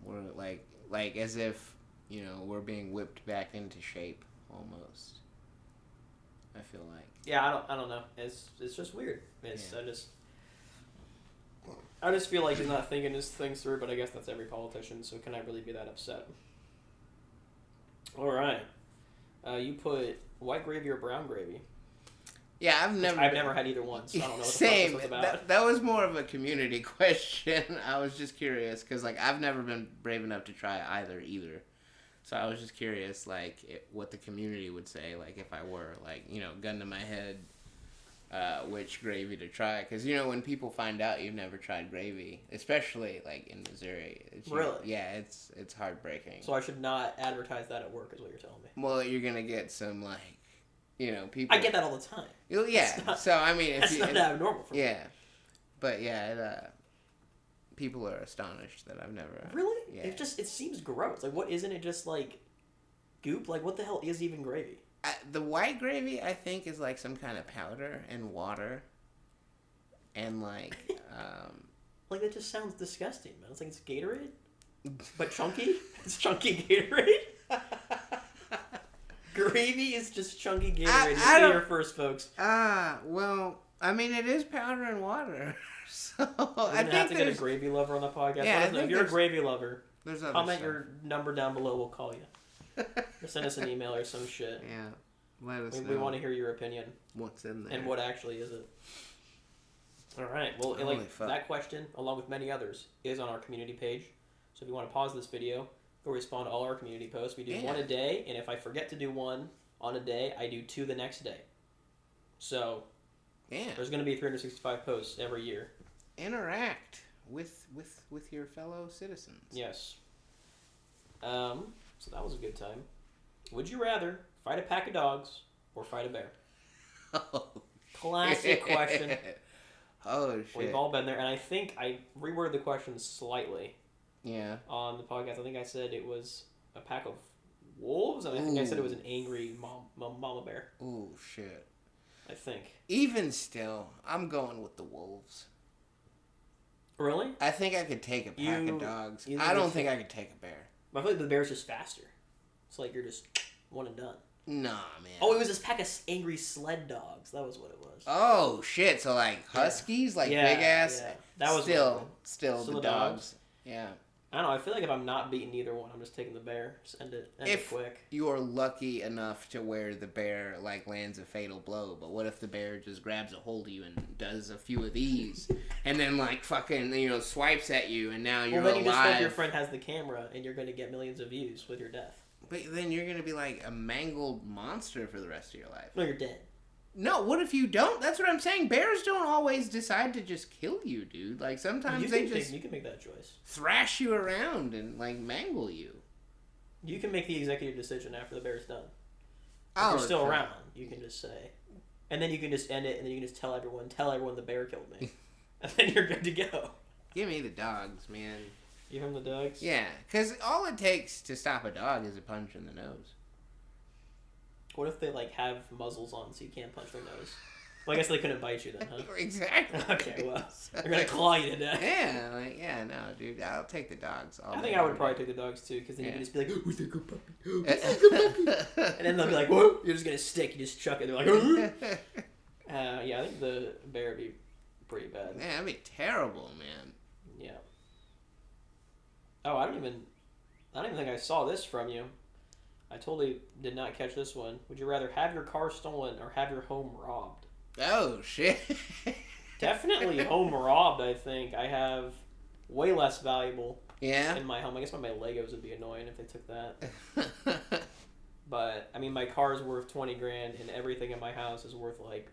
we're like as if, we're being whipped back into shape almost. I feel like. Yeah, I don't know. It's just weird. I just feel like he's not thinking his things through, but I guess that's every politician, so can I really be that upset? All right. You put white gravy or brown gravy? Yeah, I've never had either one, so I don't know what the fuck this was about. That was more of a community question. I was just curious, because, I've never been brave enough to try either. So I was just curious, what the community would say, if I were, gun to my head, which gravy to try. Because, when people find out you've never tried gravy, especially, in Missouri. Really? Yeah, it's heartbreaking. So I should not advertise that at work, is what you're telling me. Well, you're going to get some, You know, people. I get that all the time. Yeah. So I mean, that's not abnormal for me. Yeah, but yeah, people are astonished that I've never. Really? Yeah. It seems gross. Like, what isn't it just like goop? Like, what the hell is even gravy? The white gravy, I think, is like some kind of powder and water, and like. Like, that just sounds disgusting, man. It's like it's Gatorade, but chunky. It's chunky Gatorade. Gravy is just chunky Gatorade. I don't... Here first, folks. Well, I mean, it is powder and water. So I think have to get a gravy lover on the podcast. Yeah, if you're a gravy lover, comment your number down below. We'll call you. Or send us an email or some shit. Yeah, let us know. We want to hear your opinion. What's in there? And what actually is it? All right. Well, that question, along with many others, is on our community page. So if you want to pause this video, go respond to all our community posts. We do one a day, and if I forget to do one on a day, I do 2 the next day. So there's going to be 365 posts every year. Interact with your fellow citizens. Yes. So that was a good time. Would you rather fight a pack of dogs or fight a bear? Oh, classic question. Oh, shit. We've all been there, and I think I reworded the question slightly. Yeah. On the podcast, I think I said it was a pack of wolves, and I think I said it was an angry mama bear. Ooh, shit. I think. Even still, I'm going with the wolves. Really? I think I could take a pack of dogs. I don't think I could take a bear. I feel like the bear's just faster. It's like you're just one and done. Nah, man. Oh, it was this pack of angry sled dogs. That was what it was. Oh, shit. So, like, huskies? Like, big ass? Yeah. That was still the dogs. Yeah. I don't know. I feel like if I'm not beating either one, I'm just taking the bear. Just end it quick. You're lucky enough to where the bear, like, lands a fatal blow. But what if the bear just grabs a hold of you and does a few of these? And then, like, fucking, swipes at you, and now you're alive. Well, then you just hope your friend has the camera, and you're going to get millions of views with your death. But then you're going to be, like, a mangled monster for the rest of your life. No, you're dead. No, what if you don't? That's what I'm saying. Bears don't always decide to just kill you, dude. Like, sometimes you can make that choice. Thrash you around and, like, mangle you. You can make the executive decision after the bear's done. If you're still around, you can just say. And then you can just end it, and then you can just tell everyone the bear killed me. And then you're good to go. Give me the dogs, man. Give him the dogs? Yeah, because all it takes to stop a dog is a punch in the nose. What if they, like, have muzzles on so you can't punch their nose? Well, I guess they couldn't bite you then, huh? Exactly. Okay, well, they're going to claw you to death. Yeah, no, dude, I'll take the dogs. I think I would probably take the dogs, too, because then you can just be like, who's the good puppy? Who's the good puppy? And then they'll be like, whoa, you're just going to stick, you just chuck it. They're like, yeah, I think the bear would be pretty bad. Yeah, that'd be terrible, man. Yeah. Oh, I don't even think I saw this from you. I totally did not catch this one. Would you rather have your car stolen or have your home robbed? Oh, shit. Definitely home robbed, I think. I have way less valuable in my home. I guess my Legos would be annoying if they took that. But, I mean, my car is worth $20,000 and everything in my house is worth, like,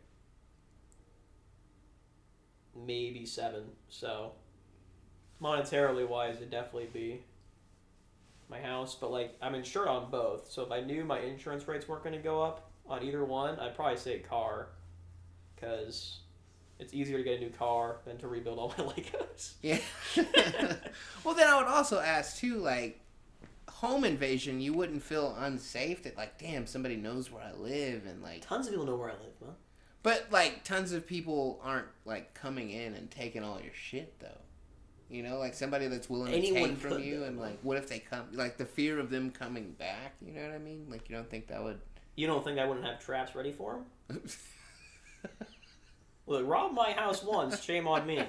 maybe $7,000. So, monetarily wise, it'd definitely be my house, but, like, I'm insured on both, so if I knew my insurance rates weren't going to go up on either one, I'd probably say car, because it's easier to get a new car than to rebuild all my Legos. Yeah. Well, then I would also ask, too, like, home invasion, you wouldn't feel unsafe that, like, damn, somebody knows where I live, and, like... Tons of people know where I live, man. But, like, tons of people aren't, like, coming in and taking all your shit, though. You know, like somebody that's willing to take from you, and like, what if they come? Like the fear of them coming back. You know what I mean? Like, you don't think that would? You don't think I wouldn't have traps ready for them? Look, rob my house once, shame on me.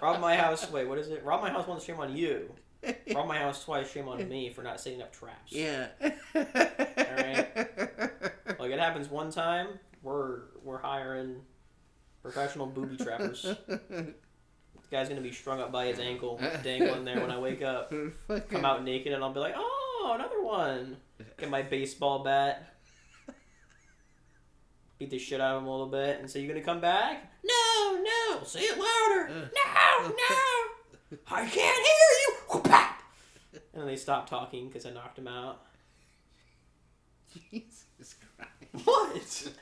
Rob my house. Wait, what is it? Rob my house once, shame on you. Rob my house twice, shame on me for not setting up traps. Yeah. All right. Like it happens one time, we're hiring professional booby trappers. The guy's gonna be strung up by his ankle, dangling there when I wake up. Come out naked, and I'll be like, "Oh, another one!" Get my baseball bat, beat the shit out of him a little bit, and say, "You gonna come back?" No, say it louder. No, I can't hear you. And then they stop talking because I knocked him out. Jesus Christ. What?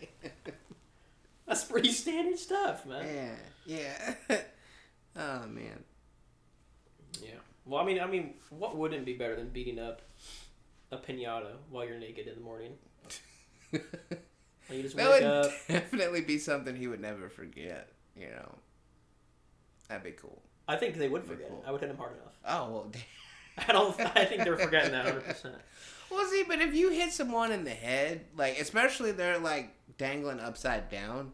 That's pretty standard stuff, man. Yeah. Oh, man. Yeah. Well, I mean, what wouldn't be better than beating up a piñata while you're naked in the morning? You just that wake would up. Definitely be something he would never forget, you know. That'd be cool. I think they would forget it. I would hit him hard enough. Oh, well, damn. I think they're forgetting that 100%. Well, see, but if you hit someone in the head, like, especially they're, like, dangling upside down,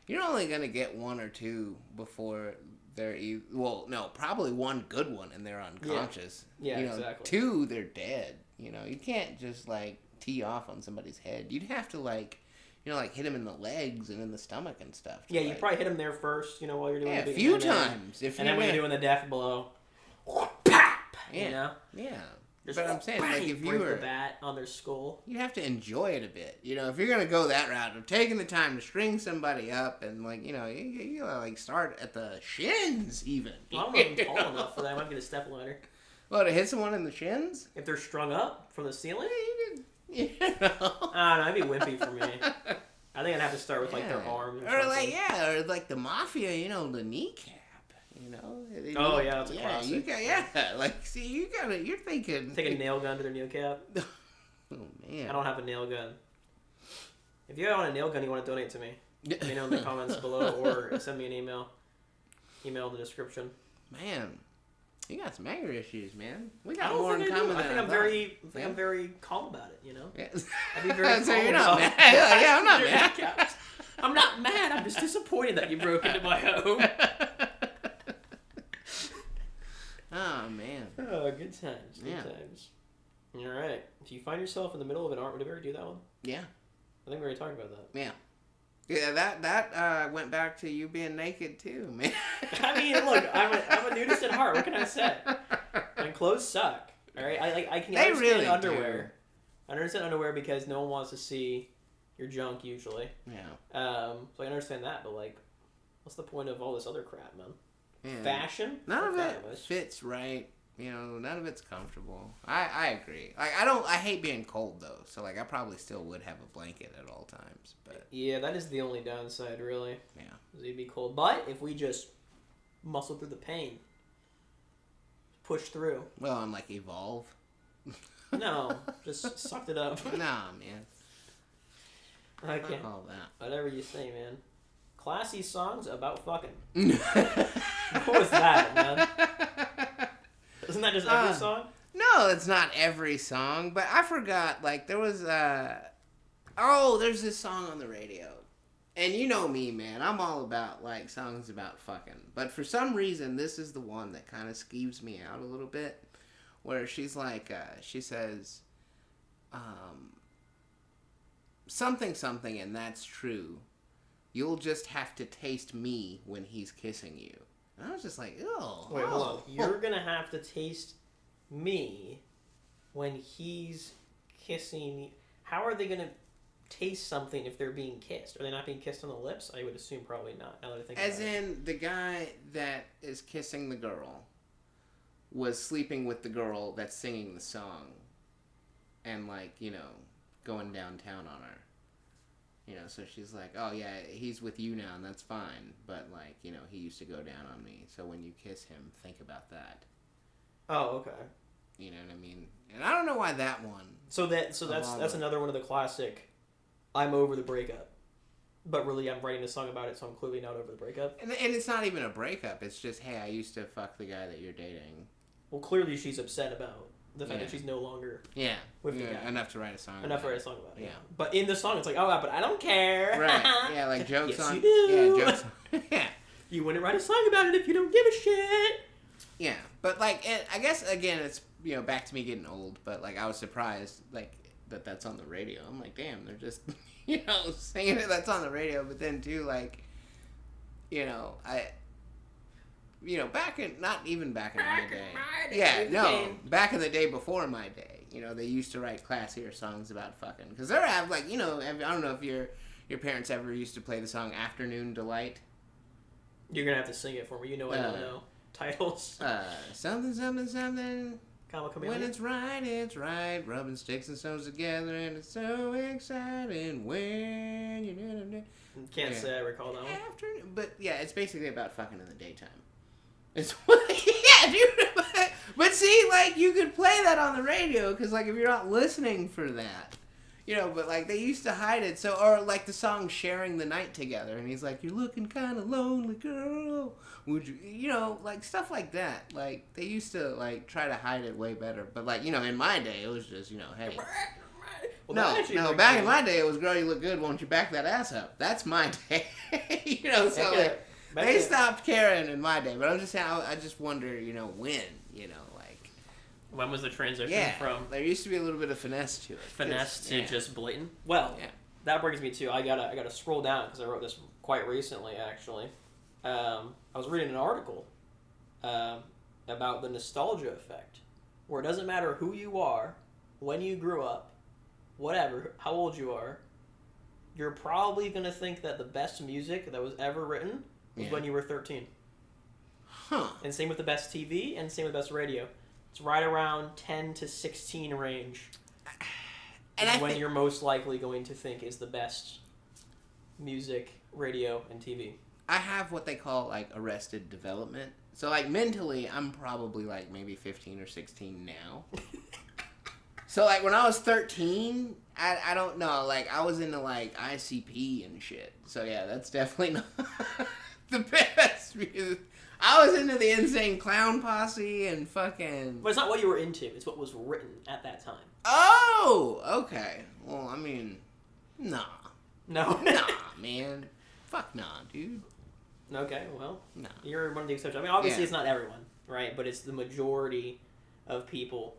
you're only going to get one or two before they're... Well, no, probably one good one and they're unconscious. Yeah, you know, exactly. Two, they're dead. You know, you can't just, like, tee off on somebody's head. You'd have to, like... You know, like, hit him in the legs and in the stomach and stuff. Yeah, you probably hit him there first, you know, while you're doing a few times. And then when you're doing the death blow, pap! Yeah. You know? Yeah. But I'm saying, like, if you were... the bat on their skull. You have to enjoy it a bit. You know, if you're going to go that route of taking the time to string somebody up and, like, you know, you gotta, like, start at the shins, even. Well, I'm not even tall enough for that. I might get a step ladder. Well, to hit someone in the shins? If they're strung up from the ceiling? You know. I don't know, that'd be wimpy for me. I think I'd have to start with, like, their arms or like, or like the mafia, you know, the kneecap. You know? Oh, yeah, that's a classic. Like, see, you're thinking... Take a nail gun to their kneecap. Oh, man. I don't have a nail gun. If you have a nail gun you want to donate to me, let me know in the comments below or send me an email. Email in the description. Man, you got some anger issues, man. We got more in common than I think I'm very calm about it, you know? Yeah. I'd be very so calm you're not mad. Yeah, I'm not mad. I'm not mad. I'm just disappointed that you broke into my home. Oh, man. Oh, good times. Good times. All right. If you find yourself in the middle of an art, would you ever do that one? Yeah. I think we already talked about that. Yeah. Yeah, that went back to you being naked, too, man. I mean, look, I'm a nudist at heart. What can I say? My clothes suck. All right? I can understand really underwear. I understand underwear because no one wants to see your junk, usually. Yeah. So I understand that, but, like, what's the point of all this other crap, man? Yeah. Fashion? None of it fits right. You know, none of it's comfortable. I agree. Like, I hate being cold, though. So, like, I probably still would have a blanket at all times. But yeah, that is the only downside, really. Yeah. It'd be cold. But if we just muscle through the pain, push through. Well, and, like, evolve. No, just sucked it up. Nah, man. Okay. Fuck all that. Whatever you say, man. Classy songs about fucking. What was that, man? Isn't that just every song? No, it's not every song, but I forgot, like, there was, there's this song on the radio. And you know me, man, I'm all about, like, songs about fucking. But for some reason, this is the one that kind of skeeves me out a little bit. Where she's like, she says, something, and that's true. You'll just have to taste me when he's kissing you. And I was just like, ew. Wait, hold on. You're going to have to taste me when he's kissing. How are they going to taste something if they're being kissed? Are they not being kissed on the lips? I would assume probably not. Now that I think As in, the guy that is kissing the girl was sleeping with the girl that's singing the song. And, like, you know, going downtown on her. You know, so she's like, oh, yeah, he's with you now, and that's fine. But, like, you know, he used to go down on me. So when you kiss him, think about that. Oh, okay. You know what I mean? And I don't know why that one. So that's another one of the classic, I'm over the breakup. But really, I'm writing a song about it, so I'm clearly not over the breakup. And it's not even a breakup. It's just, hey, I used to fuck the guy that you're dating. Well, clearly she's upset about the fact that she's no longer with the guy. Enough to write a song about it. Yeah. But in the song, it's like, oh, but I don't care. Right. Yeah, like jokes yes, on... you do. Yeah, jokes yeah. You wouldn't write a song about it if you don't give a shit. Yeah. But, like, I guess, again, it's, you know, back to me getting old. But, like, I was surprised, like, that's on the radio. I'm like, damn, they're just, you know, singing it that's on the radio. But then, too, like, you know, back in my day. Back in the day before my day, you know, they used to write classier songs about fucking. Because they have, like, you know, I don't know if your parents ever used to play the song Afternoon Delight. You're going to have to sing it for me. You know I don't know titles. Something. When it's right. Rubbing sticks and stones together, and it's so exciting when you... Can't say I recall that one. But yeah, it's basically about fucking in the daytime. It's yeah, dude. But see, like, you could play that on the radio, because, like, if you're not listening for that, you know, but, like, they used to hide it. So, or, like, the song Sharing the Night Together, and he's like, you're looking kind of lonely, girl. Would you, you know, like, stuff like that. Like, they used to, like, try to hide it way better. But, like, you know, in my day, it was just, you know, hey. Well, no, back in my day, it was, girl, you look good, won't you back that ass up? That's my day. You know, so, like, they stopped caring in my day. But I'm just saying, I just wonder, you know, when, you know, like. When was the transition from? There used to be a little bit of finesse to it. Finesse to just blatant? Well, that brings me to, I gotta scroll down, because I wrote this quite recently, actually. I was reading an article about the nostalgia effect, where it doesn't matter who you are, when you grew up, whatever, how old you are, you're probably going to think that the best music that was ever written was when you were 13. Huh. And same with the best TV, and same with the best radio. It's right around 10 to 16 range. And when you're most likely going to think is the best music, radio, and TV. I have what they call, like, arrested development. So, like, mentally, I'm probably, like, maybe 15 or 16 now. So, like, when I was 13, I don't know. Like, I was into, like, ICP and shit. So, yeah, that's definitely not the best music. I was into the Insane Clown Posse and fucking... But it's not what you were into. It's what was written at that time. Oh! Okay. Well, I mean, nah. No? Nah, man. Fuck nah, dude. Okay, well, nah. You're one of the exceptions. I mean, obviously it's not everyone, right? But it's the majority of people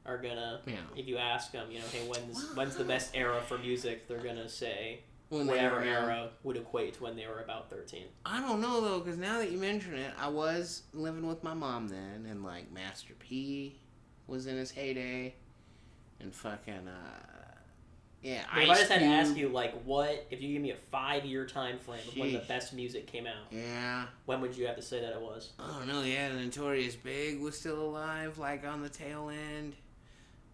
are gonna, if you ask them, you know, hey, when's the best era for music? They're gonna say whatever era would equate to when they were about 13. I don't know, though, because now that you mention it, I was living with my mom then, and, like, Master P was in his heyday, and fucking, yeah, but if I just had to ask you, like, what, if you give me a 5-year time frame of when the best music came out, when would you have to say that it was? I don't know, the Notorious Big was still alive, like, on the tail end.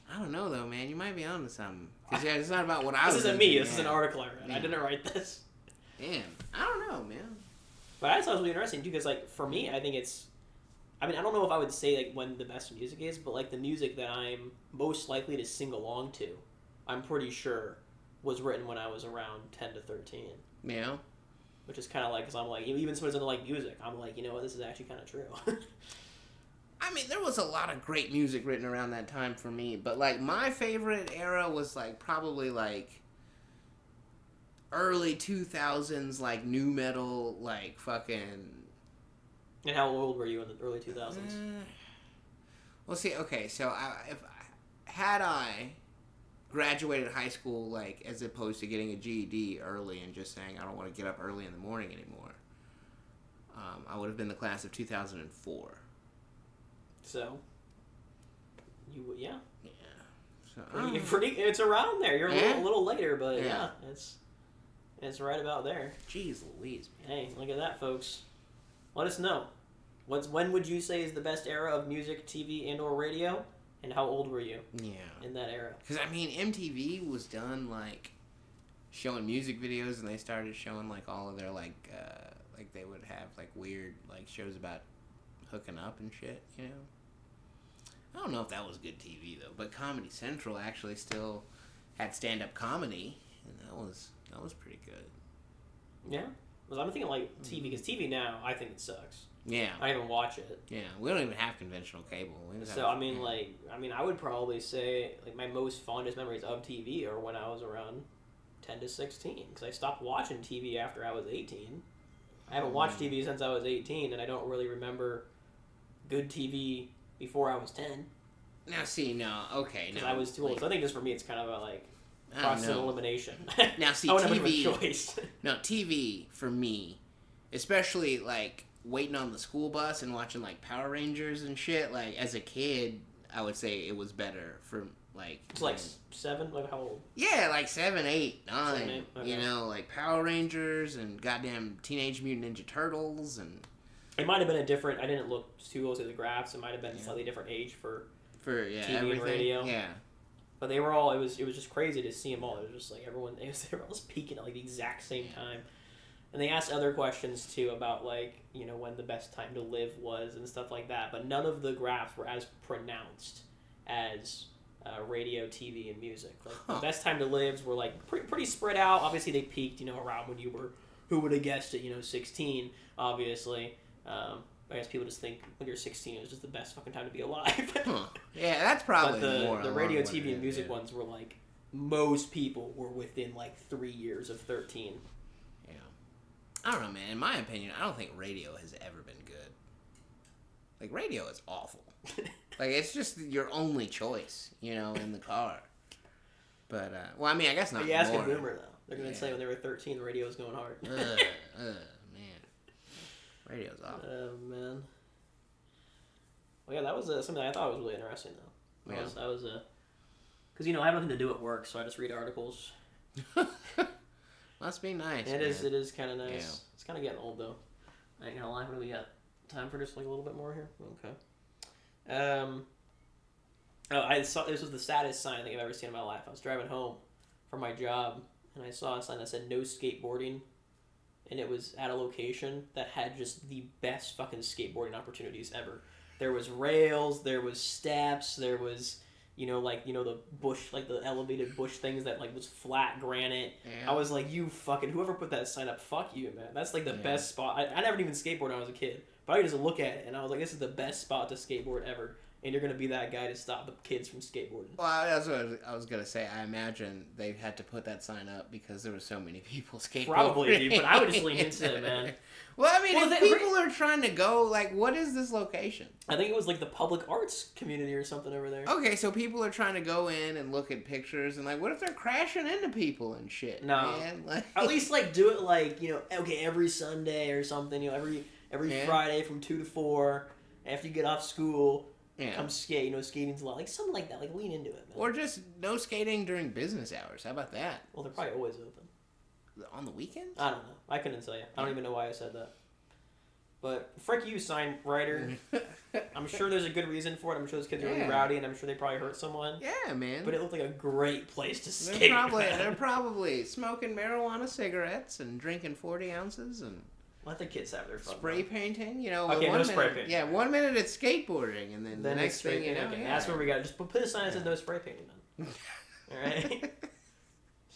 I don't know, though, man. You might be onto something. Because, yeah, it's not about what I was This isn't me. This is an article I read. I didn't write this. Damn. I don't know, man. But I thought it was really interesting, too, because, like, for me, I think it's... I mean, I don't know if I would say, like, when the best music is, but, like, the music that I'm most likely to sing along to, I'm pretty sure was written when I was around 10 to 13. Yeah. Which is kind of like, because I'm like, even someone doesn't like music, I'm like, you know what, this is actually kind of true. I mean, there was a lot of great music written around that time for me, but, like, my favorite era was, like, probably, like, early 2000s, like, nu metal, like, fucking... And how old were you in the early 2000s? Well, see, okay, so had I graduated high school, like, as opposed to getting a GED early and just saying I don't want to get up early in the morning anymore, I would have been the class of 2004. So, yeah. So, it's around there. You're a little later, but yeah, it's right about there. Jeez Louise, man. Hey, look at that, folks. Let us know. When would you say is the best era of music, TV, and or radio? And how old were you in that era? Because, I mean, MTV was done, like, showing music videos, and they started showing, like, all of their, like they would have, like, weird, like, shows about hooking up and shit, you know? I don't know if that was good TV, though, but Comedy Central actually still had stand-up comedy, and that was pretty good. Yeah? Well, I'm thinking, like, TV, because TV now, I think it sucks. Yeah. I don't even watch it. Yeah, we don't even have conventional cable. So, I mean, I would probably say, like, my most fondest memories of TV are when I was around 10 to 16, because I stopped watching TV after I was 18. I haven't watched TV since I was 18, and I don't really remember good TV before I was 10. Now, see, no, okay, no. Because I was too old. So I think just for me, it's kind of a, like, process of elimination. Now, see, I wouldn't TV... have much of a choice. No, TV, for me, especially, like, waiting on the school bus and watching, like, Power Rangers and shit, like, as a kid, I would say it was better for, like... It's like 7? Like, how old? Yeah, like 7, 8, 9. 7, 8, okay. You know, like, Power Rangers and goddamn Teenage Mutant Ninja Turtles and... It might have been a different... I didn't look too close at the graphs. It might have been a slightly different age for for TV everything. And radio. Yeah. But they were all. It was just crazy to see them all. It was just like everyone. They were all peaking at like the exact same time. And they asked other questions too about like when the best time to live was and stuff like that. But none of the graphs were as pronounced as radio, TV, and music. Like the best time to lives were like pretty spread out. Obviously, they peaked around when you were. Who would have guessed it? 16. Obviously, I guess people just think when you're 16 it was just the best fucking time to be alive. Yeah, that's probably but the radio, TV, and music ones were like most people were within like 3 years of 13. I don't know, man. In my opinion, I don't think radio has ever been good. Like, radio is awful. Like, it's just your only choice, in the car. But, well, I mean, I guess not. But you ask a boomer, though. They're going to say when they were 13, the radio was going hard. Man. Radio's awful. Oh, man. Well, yeah, that was something I thought was really interesting, though. Yeah. That was because, I have nothing to do at work, so I just read articles. Must be nice. It is kind of nice. Yeah. It's kind of getting old though. I ain't gonna lie. What do we got? Time for just like a little bit more here. Okay. I saw this was the saddest sign I think I've ever seen in my life. I was driving home from my job and I saw a sign that said no skateboarding, and it was at a location that had just the best fucking skateboarding opportunities ever. There was rails, there was steps, there was. The bush, like the elevated bush things that like was flat granite. Yeah. I was like, you fucking, whoever put that sign up, fuck you, man. That's like the best spot. I never even skateboarded when I was a kid, but I could just look at it and I was like, this is the best spot to skateboard ever. And you're going to be that guy to stop the kids from skateboarding. Well, that's what I was going to say. I imagine they had to put that sign up because there were so many people skateboarding. Probably, dude, but I would just lean into it, man. Well, I mean, if people are trying to go, like, what is this location? I think it was, like, the public arts community or something over there. Okay, so people are trying to go in and look at pictures, and, like, what if they're crashing into people and shit, no. man? Like, at least, like, do it, like, every Sunday or something, every Friday from 2 to 4, after you get off school, come skate, skating's a lot. Like, something like that, like, lean into it, man. Or just no skating during business hours. How about that? Well, they're probably always open. On the weekends? I don't know. I couldn't tell you. I don't even know why I said that. But frick you, sign writer. I'm sure there's a good reason for it. I'm sure those kids are really rowdy, and I'm sure they probably hurt someone. Yeah, man. But it looked like a great place to skate. They're probably smoking marijuana cigarettes and drinking 40 ounces and... Let the kids have their fun. Spray painting, Okay, no spray painting. Yeah, 1 minute it's skateboarding, and then the next thing you know... Okay, that's where we got. Just put a sign that says no spray painting, then. All right?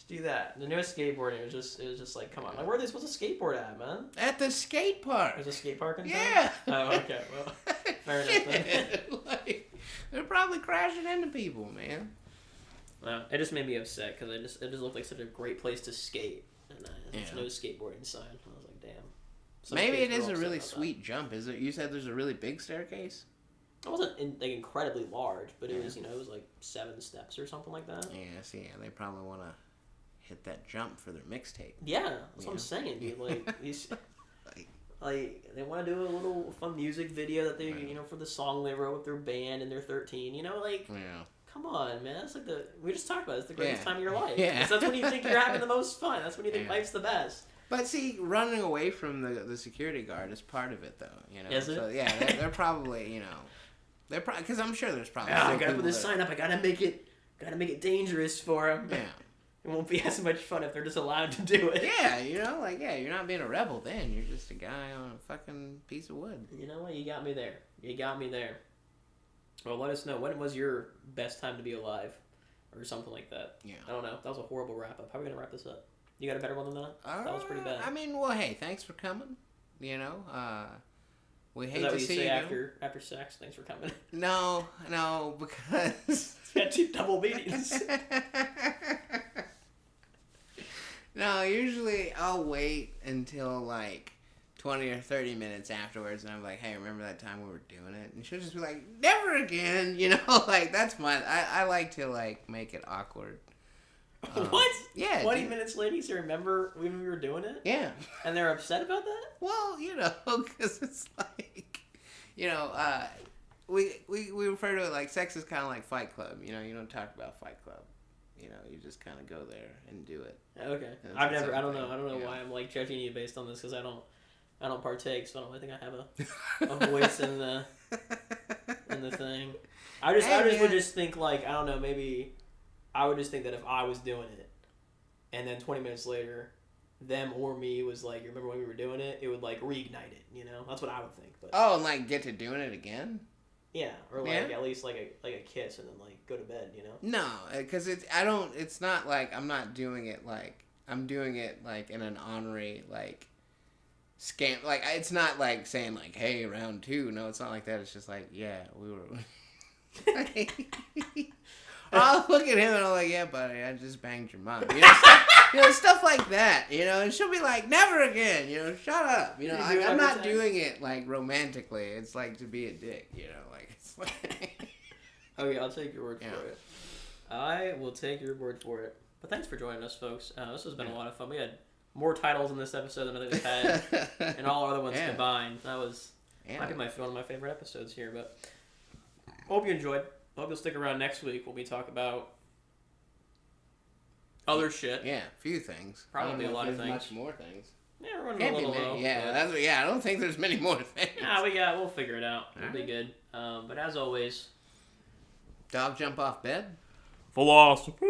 Do that. The no skateboarding it was just like, come on. Like, where are they supposed to skateboard at, man? At the skate park. There's a skate park in town? Yeah. Oh, okay. Well, fair enough then. Like, they're probably crashing into people, man. Well, it just made me upset because it just looked like such a great place to skate, and there's no skateboarding sign. I was like, damn. Maybe it is a really sweet jump. Is it? You said there's a really big staircase. It wasn't like incredibly large, but it was it was like 7 steps or something like that. Yeah. They probably want to hit that jump for their mixtape. Yeah, that's what I'm saying, dude. Like these, like they want to do a little fun music video that they, for the song they wrote with their band and they're 13. Come on, man. It's like we just talked about it. It's the greatest time of your life. Yeah, that's when you think you're having the most fun. That's when you think life's the best. But see, running away from the security guard is part of it, though. Is it? So yeah, they're probably they're probably because I'm sure there's probably. I gotta put this sign up. I gotta make it dangerous for them. Yeah. It won't be as much fun if they're just allowed to do it. Yeah, you're not being a rebel then. You're just a guy on a fucking piece of wood. You know what? You got me there. Well, let us know. When was your best time to be alive? Or something like that. Yeah. I don't know. That was a horrible wrap-up. How are we going to wrap this up? You got a better one than that? That was pretty bad. I mean, well, hey, thanks for coming. We hate to see you. Is that what you say after sex? Thanks for coming. No, because... You had 2 double meetings. No, usually I'll wait until like 20 or 30 minutes afterwards, and I'm like, hey, remember that time we were doing it? And she'll just be like, never again, like that's my, I like to like make it awkward. What? Yeah. 20 minutes later, you remember when we were doing it? Yeah. And they're upset about that? Well, because it's like, we refer to it like sex is kind of like Fight Club. You don't talk about Fight Club. You just kind of go there and do it. Okay. I don't know why I'm like judging you based on this because I don't partake, so I don't really think I have a voice in in the thing. I would just think like, I don't know, maybe I would just think that if I was doing it, and then 20 minutes later, them or me was like, you remember when we were doing it? It would like reignite it, you know? That's what I would think. But and like get to doing it again? Yeah, or like at least like a kiss and then like go to bed, you know? No, because it's not like I'm not doing it like, I'm doing it like in an honorary like scam. Like it's not like saying like, hey, round 2. No, it's not like that. It's just like, yeah, we were. I'll look at him and I'm like, yeah, buddy, I just banged your mom. Stuff like that, and she'll be like, never again, shut up. I'm not doing it like romantically. It's like to be a dick, like it's like. Okay, I'll take your word for it. I will take your word for it. But thanks for joining us, folks. This has been a lot of fun. We had more titles in this episode than I think we've had in all our other ones combined. That was might be one of my favorite episodes here. But hope you enjoyed. Hope you'll stick around next week when we talk about other shit. Yeah, a few things. Probably a lot of things. Much more things. Yeah, we're running a little low. Yeah, I don't think there's many more things. Nah, we'll figure it out. It'll be good. But as always, dog jump off bed? Philosophy.